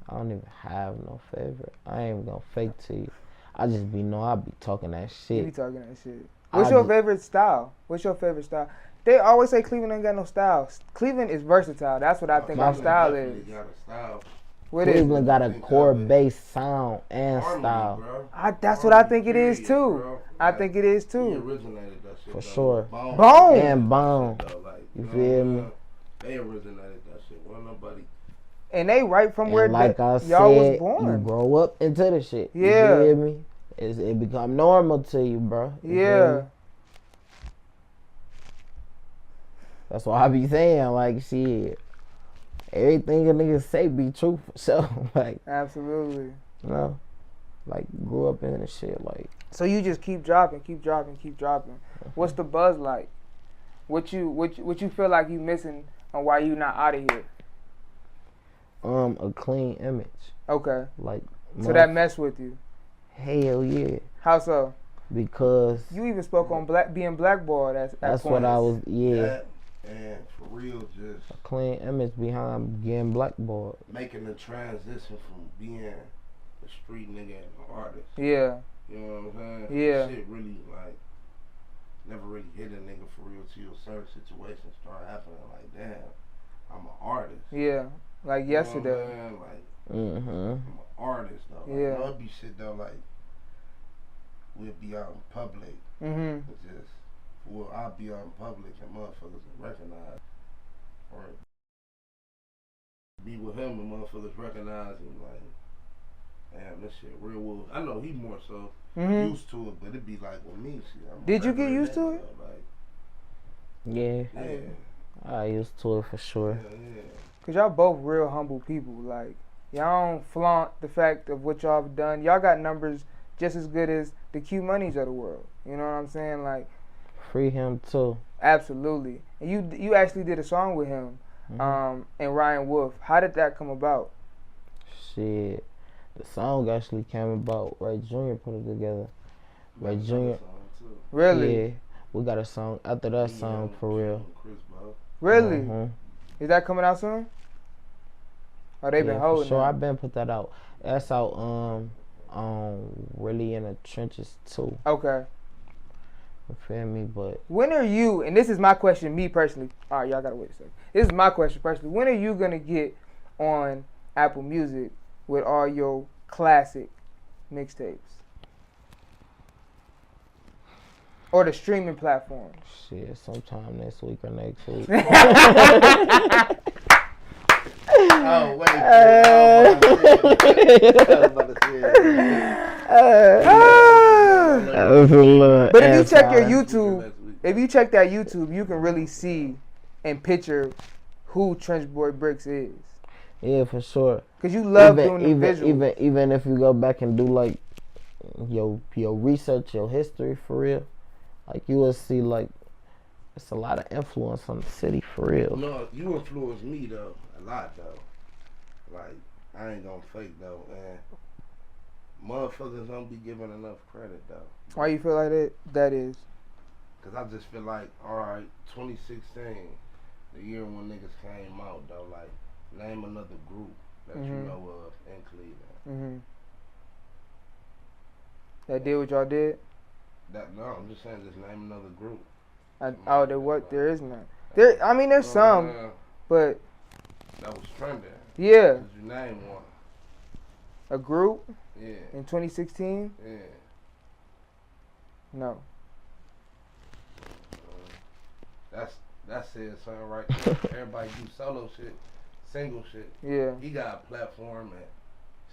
I don't even have no favorite. I ain't even gonna fake to you. I just be I be talking that shit. You be talking that shit. What's your favorite style? What's your favorite style? They always say Cleveland ain't got no style. Cleveland is versatile. That's what I think our style is. Got a style. Cleveland got a core-based sound and style. That's what I think it is too. I think it is too. He originated that shit. For sure. Bone. And bone. You feel me? They originated that shit. Wasn't nobody. And they right from where like I said, y'all was born. You grow up into the shit. Yeah. You feel me? It become normal to you, bro. Yeah. That's why I be saying, like, shit, everything a nigga say be true for sure. Like, absolutely. You know? Like, grew up in the shit, like. So you just keep dropping. What's the buzz like? What you feel like you missing and why you not out of here? A clean image. Okay. Like. So that mess with you? Hell yeah. How so? Because. You even spoke on being blackballed at That's points. what I was, yeah. And for real, just a clean image behind getting blackballed. Making the transition from being a street nigga and an artist. Yeah. You know what I'm saying? Yeah. Shit really, like, never really hit a nigga for real till certain situations start happening. Like, damn, I'm an artist. Yeah. Like yesterday. You know what I'm saying? Like, I'm an artist, though. Like, yeah. It'll be shit, though, like, we'll be out in public. Just, well, I'll be out in public and motherfuckers will recognize. Or be with him and motherfuckers recognize him, like, damn, this shit real well. I know he more so used to it, but it'd be like with me, shit. Did you get used to it? Like, yeah. I used to it for sure. Yeah. Cause y'all both real humble people. Like, y'all don't flaunt the fact of what y'all have done. Y'all got numbers just as good as the Q Moneys of the world. You know what I'm saying? Like, free him too. Absolutely. And you actually did a song with him, and Ryan Wolf. How did that come about? Shit, the song actually came about. Ray Jr. put it together. Ray Jr. Really? Yeah, we got a song after that song for real. Really? Is that coming out soon? Oh, they been holding. Sure, I've been put that out. That's out really in the trenches too. Okay. You feel me? But when are you, and this is my question, me personally. All right, y'all gotta wait a second. This is my question personally. When are you gonna get on Apple Music with all your classic mixtapes? Or the streaming platforms? Shit, sometime next week or next week. Oh, wait. But if you check your YouTube, if you check that YouTube, you can really see and picture who Trenchboybrickz is. Yeah, for sure. Cause you love doing the visuals. Even if you go back and do like your research, your history for real, like you will see like it's a lot of influence on the city for real. No, you influenced me though, a lot though. Like I ain't gonna fake though, and motherfuckers don't be giving enough credit though. Why you feel like that is? Cause I just feel like, alright, 2016, the year when niggas came out though, like name another group that you know of in Cleveland. That did what y'all did? No, I'm just saying, just name another group. There is none. There's some, but that was trending. Yeah. Did you name one? A group? Yeah. In 2016? Yeah. No. That says something right there. Everybody do solo shit, single shit. Yeah. He got a platform and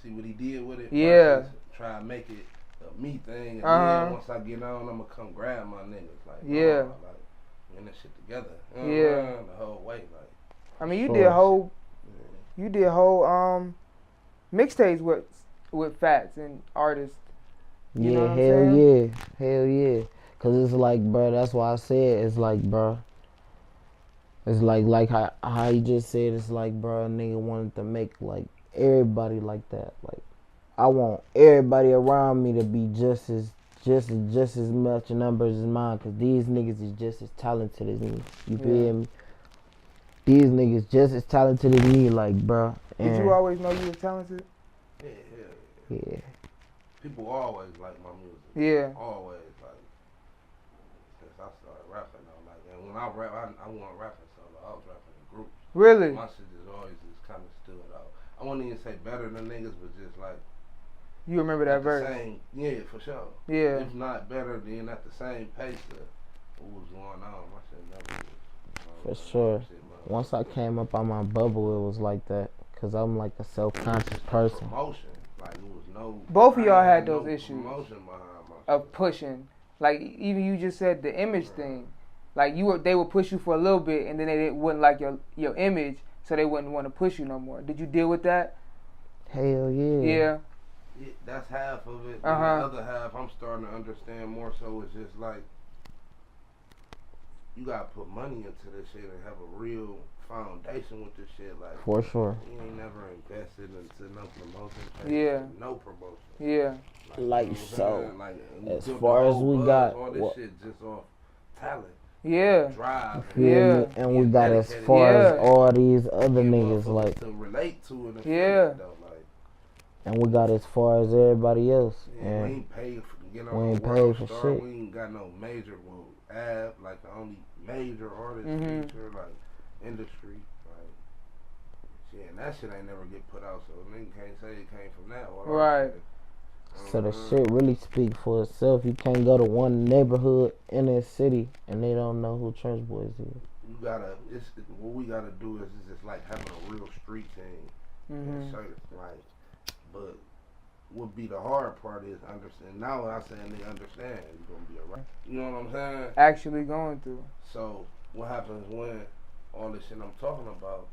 see what he did with it. Yeah. Try and make it a me thing, and then once I get on, I'm gonna come grab my niggas. Like, yeah, like getting that shit together. Yeah. The whole way. Like, I mean, you did whole mixtapes with Fats and artists. You know what I'm hell yeah. Cause it's like, bro, that's why I said it's like, bro. It's like how you just said. It's like, bro, a nigga wanted to make like everybody like that. Like, I want everybody around me to be just as much numbers as mine. Cause these niggas is just as talented as me. You feel me? These niggas just as talented as me. Like, bro. Did you always know you were talented? Yeah. People always like my music. Yeah. Always like since I started rapping though. Like, and when I rap, I wasn't rapping solo. I was rapping in groups. Really? My shit just always just kind of stood out. I wouldn't even say better than niggas, but just like. You remember that verse? Yeah, for sure. Yeah. If not better, then at the same pace of what was going on. My shit never was. For sure. Once I came up on my bubble, it was like that. Cause I'm like a self-conscious person. Promotion. Like, it was no. Both of y'all had those issues behind of pushing. Like, even you just said the image thing. Like, they would push you for a little bit, and then they wouldn't like your image, so they wouldn't want to push you no more. Did you deal with that? Hell yeah. Yeah. That's half of it. The other half, I'm starting to understand more. So it's just like you gotta put money into this shit and have a real foundation with this shit. Like, for sure. You ain't never invested into no promotion. Yeah. No promotion. Yeah. Like so. Like, as far as we got all this shit just off talent. Yeah. Drive. Yeah. And we got as far as all these other niggas like to relate to it. Yeah. And we got as far as everybody else. Yeah, we ain't paid for shit. We ain't got no major ad, like the only major artist feature, like industry, like shit, and that shit ain't never get put out, so nigga can't say it came from that. Right. So the shit really speak for itself. You can't go to one neighborhood in this city and they don't know who Trenchboyz is. You gotta, what we gotta do is just like having a real street team. But what be the hard part is understand. Now I saying they understand you're gonna be alright. You know what I'm saying? Actually going through. So what happens when all this shit I'm talking about,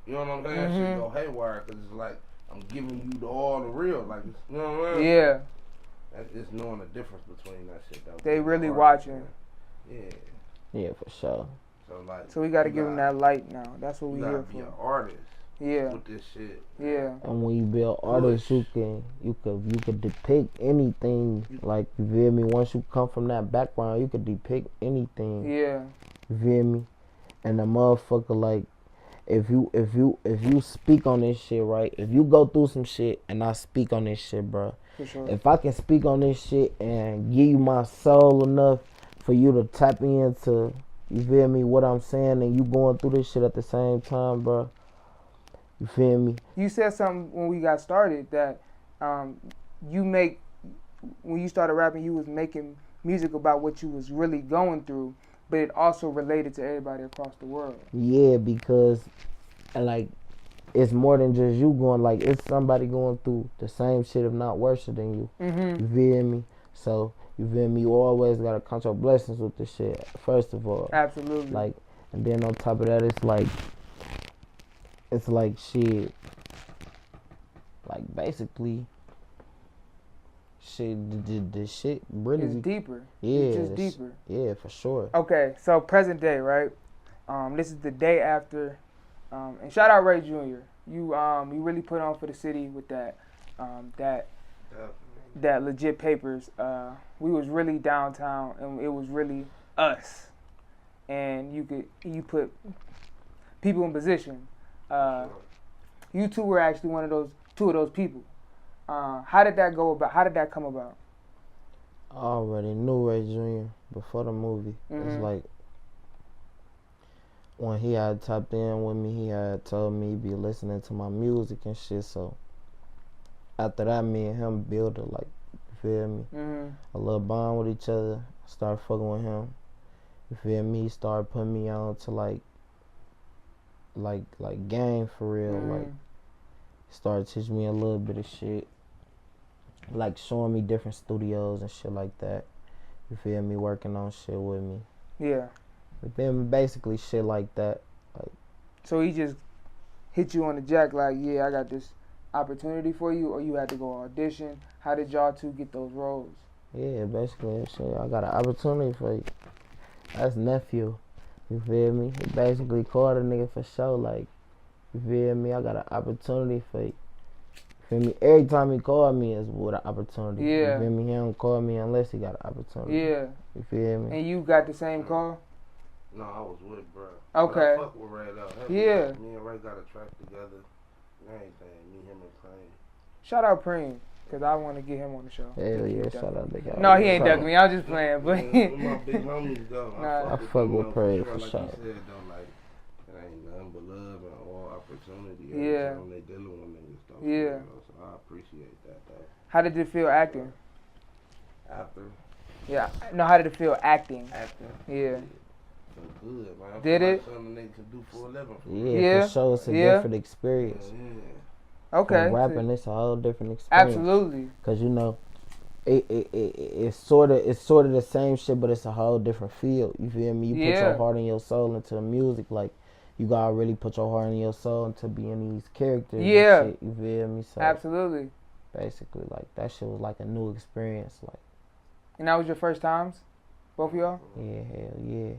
you know what I'm saying? Shit go haywire because it's like I'm giving you all the real, like, you know what I mean? Yeah. It's knowing the difference between that shit though. They really watching. Yeah. Yeah, for sure. So we gotta give them that light now. That's what we here for. You gotta be an artist. Yeah. With this shit. Yeah. And when you build artists, you could depict anything. Like, you feel me? Once you come from that background, you could depict anything. Yeah. You feel me? And the motherfucker, like, if you speak on this shit, right? If you go through some shit and I speak on this shit, bro, For sure. If I can speak on this shit and give you my soul enough for you to tap into, you feel me, what I'm saying, and you going through this shit at the same time, bro. You feel me? You said something when we got started that when you started rapping, you was making music about what you was really going through, but it also related to everybody across the world. Yeah, because like it's more than just you going, like it's somebody going through the same shit, if not worse than you. Mm-hmm. You feel me? So you feel me? You always gotta count your blessings with this shit. First of all, Absolutely. like, and then on top of that, it's like shit. Like basically, shit. The shit really It's deeper. Yeah, It's just deeper. Yeah, for sure. Okay, so present day, right? This is the day after. And shout out Ray Jr. You really put on for the city with that legit papers. We was really downtown, and it was really us. And you put people in position. You two were actually two of those people. How did that go about? How did that come about? I already knew Ray Jr. before the movie. Mm-hmm. It's like when he had tapped in with me, he had told me he'd be listening to my music and shit. So after that, me and him built you feel me? Mm-hmm. A little bond with each other. Started fucking with him. You feel me? He started putting me on to like game for real. Mm-hmm. Like started teaching me a little bit of shit. Like showing me different studios and shit like that. You feel me? Working on shit with me. Yeah. You feel me? Basically shit like that. Like, so he just hit you on the jack like, yeah, I got this opportunity for you, or you had to go audition? How did y'all two get those roles? Yeah, basically shit. I got an opportunity for you. That's nephew. You feel me? He basically called a nigga for show. Like, you feel me? I got an opportunity for you. Feel me? Every time he called me is with an opportunity. Yeah. You feel me? He don't call me unless he got an opportunity. Yeah. You feel me? And you got the same call? No, I was with bro. Okay. But I fuck with Ray though. Yeah. Me and Ray got a track together. Everything. Me, him, and Crane. Shout out Preem, because I want to get him on the show. Hell yeah, shout out the guy. No, he ain't ducking me. I was just playing, but My big homies though. Nah. I fuck with Prey for like sure. you said though, like it ain't nothing but love and all opportunity. Yeah. They dealing with niggas though. Yeah. So I appreciate that though. How did it feel acting? After Yeah. No, how did it feel acting? Yeah. so good, man. Did it? Something they can do for a living. Yeah, for sure. It's a different experience. Okay. From rapping, it's a whole different experience. Absolutely. Cause you know, it's sort of the same shit, but it's a whole different field. You feel me? You put your heart and your soul into the music, like you gotta really put your heart and your soul into being these characters. Yeah. And shit, you feel me? So Absolutely. basically, like that shit was like a new experience. Like, And that was your first times? Both of y'all? yeah, hell yeah.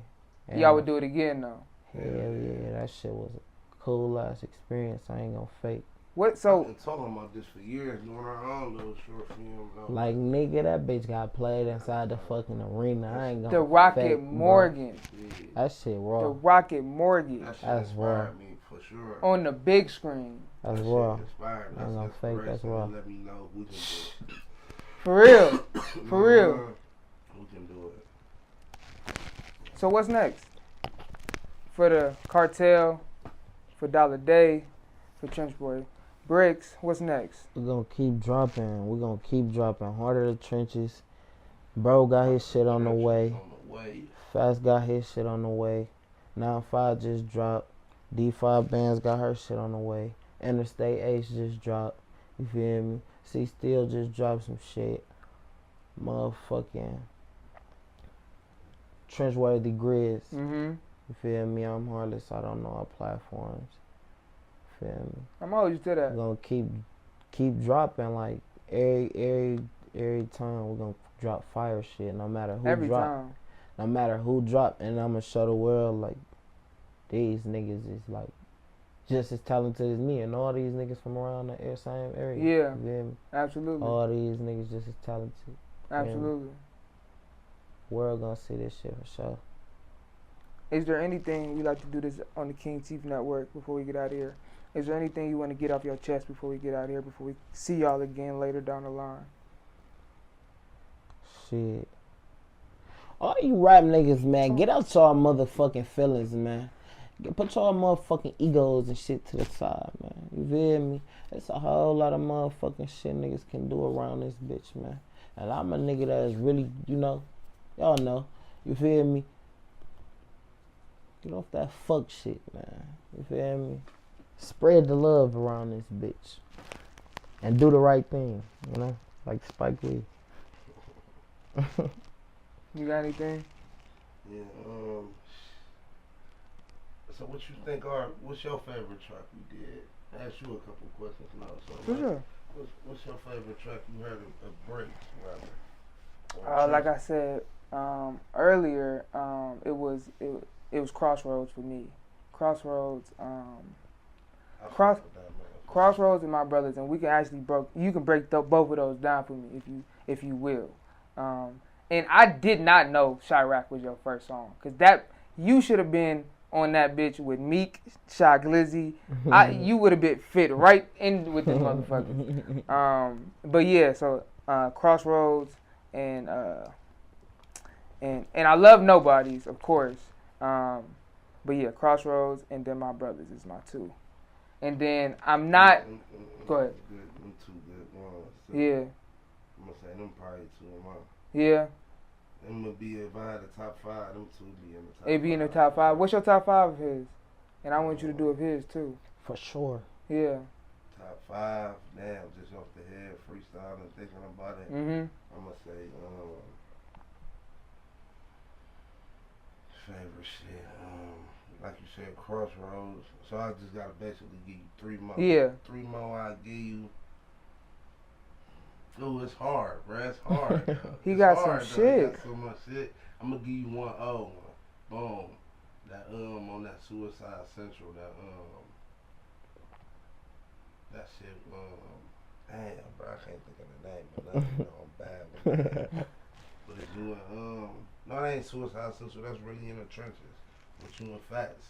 And Y'all would do it again though. Hell yeah, that shit was a cool ass experience. I ain't gonna fake. What? I've So been talking about this for years, doing our own little short film. Though. Like, nigga, that bitch got played inside the fucking arena. I ain't gonna the Rocket fake, Morgan. Yeah. That shit raw. The Rocket Morgan That shit That's inspired raw. me for sure. on the big screen. That's That raw. shit inspired. I ain't gonna That's fake, that's inspiration. raw. Let me know we can do it. For real. For real. We can do it. So what's next? For the cartel, for Dolladay, for Trenchboybrickz, what's next? We're gonna keep dropping. We're gonna keep dropping. Harder the trenches. Bro got his shit on the way. Fast got his shit on the way. 9-5 just dropped. D5 Bands got her shit on the way. Interstate H just dropped. You feel me? C Still just dropped some shit. Motherfucking Trenchboybrickz. Mm-hmm. You feel me? I'm Heartless. I don't know our platforms. Feel me? I'm gonna hold you to We're that. gonna keep dropping like every time. We're gonna drop fire shit, no matter who Every drop. time. No matter who drop, and I'm gonna show the world like these niggas is like just as talented as me, and all these niggas from around the same area. Yeah. You feel me? Absolutely. All these niggas just as talented. Absolutely. World gonna see this shit for sure. Is there anything we like to do this on the Kingtif Network before we get out of here? Is there anything you want to get off your chest before we get out of here, before we see y'all again later down the line? Shit. All you rap niggas, man, get out y'all motherfucking feelings, man. Put y'all motherfucking egos and shit to the side, man. You feel me? There's a whole lot of motherfucking shit niggas can do around this bitch, man. And I'm a nigga that is really, you know, y'all know. You feel me? Get off that fuck shit, man. You feel me? Spread the love around this bitch. And do the right thing, you know? Like Spike Lee. You got anything? Yeah, so what you think what's your favorite track you did? I asked you a couple questions now. So For sure. What's your favorite track you heard of Breaks, rather? Like I said earlier, it was Crossroads for me. Crossroads, Crossroads and My Brothers, and we can actually you can break both of those down for me if you will. And I did not know Chirac was your first song, cause you should have been on that bitch with Meek, Shy Glizzy. You would have been fit right in with this motherfucker. But yeah, so Crossroads and I love Nobodies, of course. But yeah, Crossroads and then My Brothers is my two. And then I'm not. Go ahead. Them two good ones. So Yeah. I'm gonna say them probably two of mine. Yeah. Them would be if I had the top 5. Them two would be in the top. It be in the top 5. What's your top 5 of his? And I want you to do of his too. For sure. Yeah. Top 5. Damn, just off the head, freestyling, thinking about it. Mhm. I'm gonna say favorite shit. Like you said, Crossroads. So I just gotta basically give you 3 more. Yeah. 3 more I give you. Ooh, it's hard, bruh. It's hard. He It's got hard, some though. He shit. got so much shit. I'm gonna give you one old one. Boom. That on that Suicide Central. That shit. Damn, bro. I can't think of the name, but I'm bad with that. But it's you and no, that ain't Suicide Central. That's really in the trenches. With you and Fats.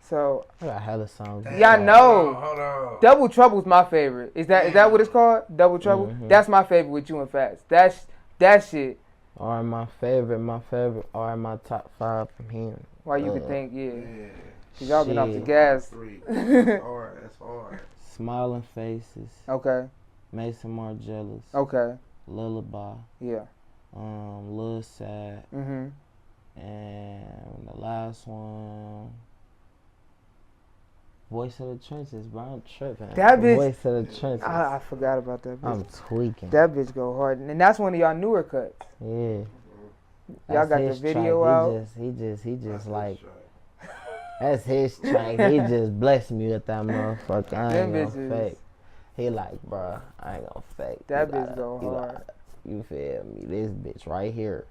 So I got hella songs. yeah, I know. Hold on. Double Trouble's my favorite. Is that what it's called? Double Trouble? Mhm. That's my favorite with you and Fats. That shit. Or my favorite, or my top 5 from him. Why you could think, yeah. Yeah. Cause y'all been off the Shit. gas. 3. That's hard. That's hard. Smiling Faces, Okay. Mason Margellas, Okay. Lullaby, Yeah. Lil Sad, Mhm. and the last one, Voice of the Trenches, bro. I'm tripping. That bitch- Voice of the Trenches. I forgot about that bitch. I'm tweaking. That bitch go hard, and that's one of y'all newer cuts. Yeah. Y'all got the his video track. out. He just That's like, his track. that's his track. He just blessed me with that motherfucker. I Them ain't bitches. gonna fake. He like, bro, I ain't gonna fake. That You bitch gotta- go you hard. gotta- You feel me? This bitch right here.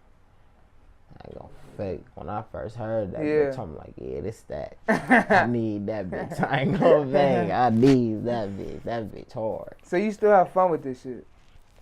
I ain't gonna fake. When I first heard that Yeah. bitch, I'm like, yeah, this that. I need that bitch. I ain't gonna fake. I need that bitch. That bitch hard. So you still have fun with this shit?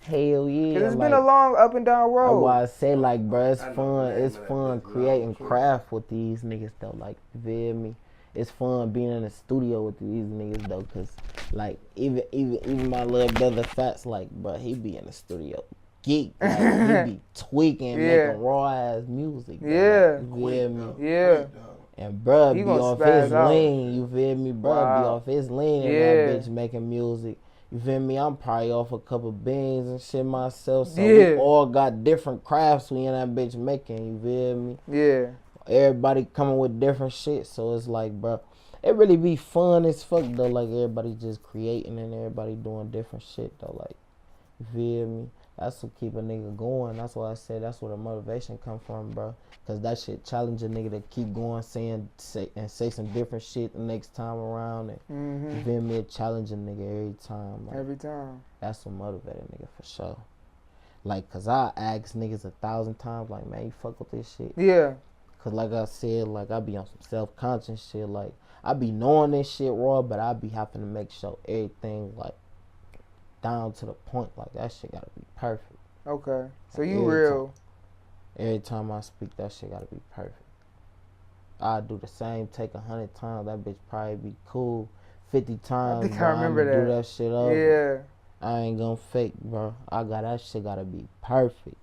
Hell yeah. Cause it's like, been a long up and down that's road. why I say like, bro, it's I know fun. the name It's of that fun bitch, but creating I'm sure. craft with these niggas though. Like, you feel me? It's fun being in the studio with these niggas though, cause like even my little brother Fats, like, bro, he be in the studio geek, like, he be tweaking, Yeah. making raw ass music. Bro, Yeah. like, you feel me? Yeah. Quick, though. And bruh He be gonna off spaz his out. lean, you feel me? Bruh Wow. be off his lean and Yeah. that bitch making music. You feel me? I'm probably off a couple beans and shit myself. So Yeah. we all got different crafts we in that bitch making, you feel me? Yeah. Everybody coming with different shit. So it's like, bruh, it really be fun as fuck though. Like everybody just creating and everybody doing different shit though. Like, you feel me? That's what keep a nigga going. That's why I said that's where the motivation come from, bro. Cause that shit challenge a nigga to keep going, say some different shit the next time around. And you Mhm. feel me? It challenge a nigga every time. Like, Every time. that's what motivate a nigga for sure. Like, cause I ask niggas 1,000 times, like, man, you fuck with this shit. Yeah. Cause like I said, like I be on some self-conscious shit. Like I be knowing this shit raw, but I be having to make sure everything like down to the point. Like that shit gotta be perfect. Okay. So Like, you every real. Every time I speak, that shit gotta be perfect. I do the same take 100 times. That bitch probably be cool 50 times. think I but I'ma remember do that. that shit over. Yeah. I ain't gonna fake, bro. That shit gotta be perfect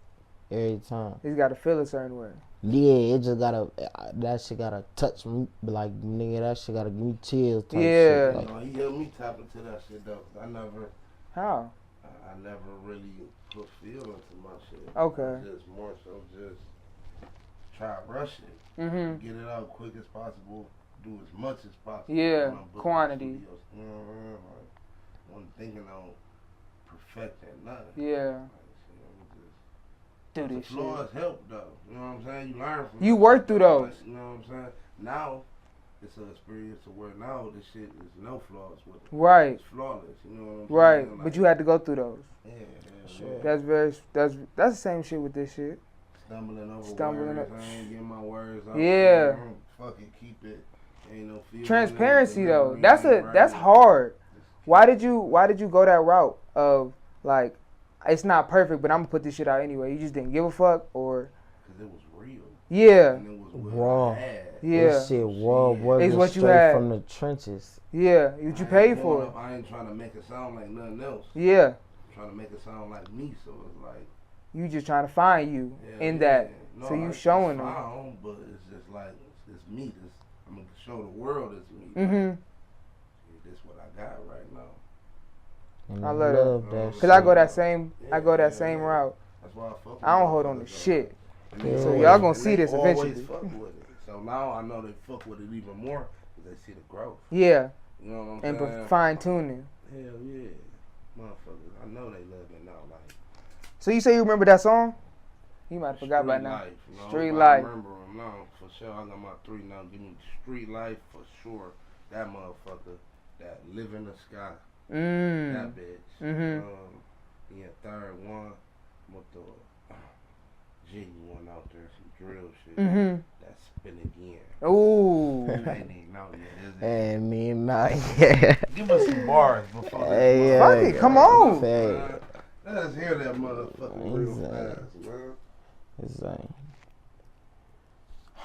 every time. He's got to feel a certain way. Yeah, it just gotta, that shit gotta touch me, like, nigga, that shit gotta give me chills type Yeah. shit. You Like, know, he helped me tap into that shit though. I never really put feel into my shit. Okay. Just more so just try to rush it. Get it out quick as possible. Do as much as possible. Yeah, when I'm booking quantity. studios. You know what I mean? Like, wasn't thinking on perfecting nothing. Yeah. Do Do the this shit. flaws help though. You know what I'm saying? You learn from You it. work through those. You know what I'm saying? Now it's an experience to where now this shit is no flaws with it. Right. It's flawless. You know what I'm Right. saying? Like, But you had to go through those. sure. That's the same shit with this shit. Stumbling over words. up. I ain't getting my words out. Yeah. Fuck it, keep it. Ain't no feeling. Transparency though. That's hard. Why did you go that route of like it's not perfect, but I'm gonna put this shit out anyway? You just didn't give a fuck, or? Because it was real. Yeah. And it was what raw. I had. Yeah. This shit raw, boy. It's what you straight had. from the trenches. Yeah. What you paid for it? I ain't trying to make it sound like nothing else. Yeah. I'm trying to make it sound like me, so it's like. You just trying to find you in that. No, So you it's showing them. found, but it's just like it's me. I'm gonna show the world it's me. Mhm. This is what I got right now. And I love that Cause I shit. go that same route. That's why I fuck with I don't hold on to motherfuckers, shit. though. And they So always- y'all gonna and see they this always eventually. fuck with it. So now I know they fuck with it even more because they see the growth. Yeah. You know what I'm And saying? fine tuning. Hell yeah, motherfuckers. I know they love it now. Like So you say you remember that song? You might have forgot by Street now. Life, you know, Street but Life. I remember them now for sure. I got my 3 now. Give me Street Life for sure. That motherfucker. That Live in the Sky. That bitch. Mhm. Yeah, third one with the G one out there, some drill shit. Mhm. That Spin Again. Ooh. I ain't even know yet, is it? And me, not yeah. Give us some bars before Hey, this. yeah, Fuck it, come on. Fact. Let's hear that motherfucker real Exactly. fast, man. Insane.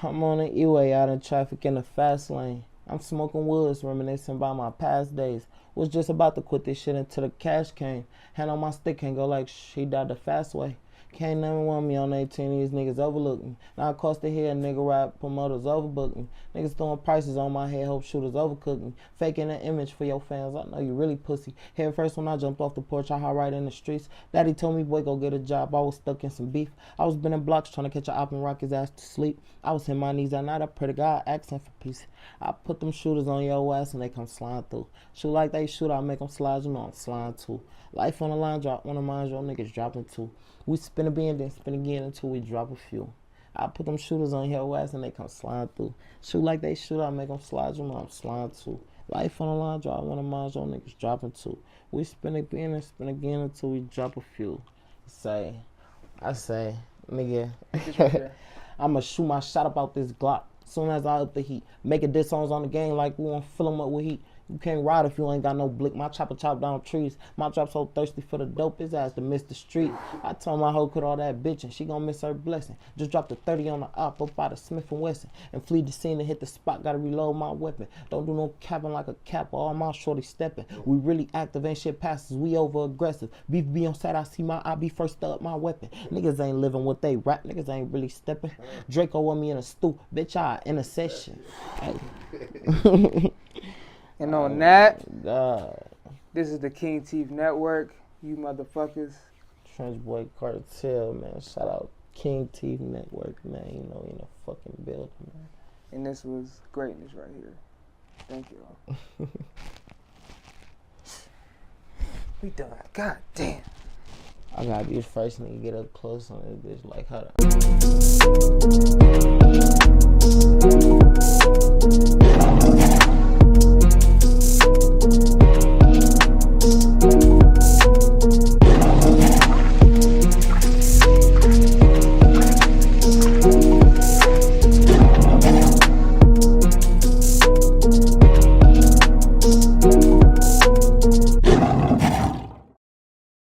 I'm on the E-way out in traffic in the fast lane. I'm smoking woods, reminiscing about my past days. Was just about to quit this shit until the cash came. Hand on my stick, can't go like she died the fast way. Can't never want me on 18, these niggas overlook me. Now across the hill, nigga rap promoters overbook me. Niggas throwing prices on my head, hope shooters overcook me. Faking an image for your fans, I know you really pussy. Head first when I jumped off the porch, I hot right in the streets. Daddy told me, boy, go get a job, I was stuck in some beef. I was bending blocks trying to catch a op and rock his ass to sleep. I was hitting my knees at night, I pray to God, asking for peace. I put them shooters on your ass and they come sliding through. Shoot like they shoot, I make them slide, you know I'm sliding too. Life on the line, drop one of mine, your niggas dropping too. We spin a bean, then spin again until we drop a few. I put them shooters on your ass and they come slide through. Shoot like they shoot, I make them slide, you know I'm sliding too. Life on the line, drop one of mine, your niggas dropping too. We spin again and spin again until we drop a few. I say, nigga, I'ma shoot my shot about this Glock. Soon as I up the heat, making diss songs on the game like we wanna fill them up with heat. You can't ride if you ain't got no blick. My chopper chop down trees. My drop so thirsty for the dope, his ass to miss the street. I told my hoe quit all that bitching, she gon' miss her blessing. Just dropped a 30 on the op up out of Smith & Wesson. And flee the scene and hit the spot, gotta reload my weapon. Don't do no capping like a cap, all my shorty stepping. We really active, ain't shit passes, we over aggressive. Beef be on side, I see my eye be first up my weapon. Niggas ain't living what they rap, niggas ain't really stepping. Draco want me in a stew, bitch, I in a session. Hey. And on that, God. this is the Kingtif Network. You motherfuckers. Trenchboy Cartel, man. Shout out Kingtif Network, man. You know, in a fucking building, man. And this was greatness right here. Thank you all. We done. God damn. I gotta be the first nigga to get up close on this bitch. Like, hold up.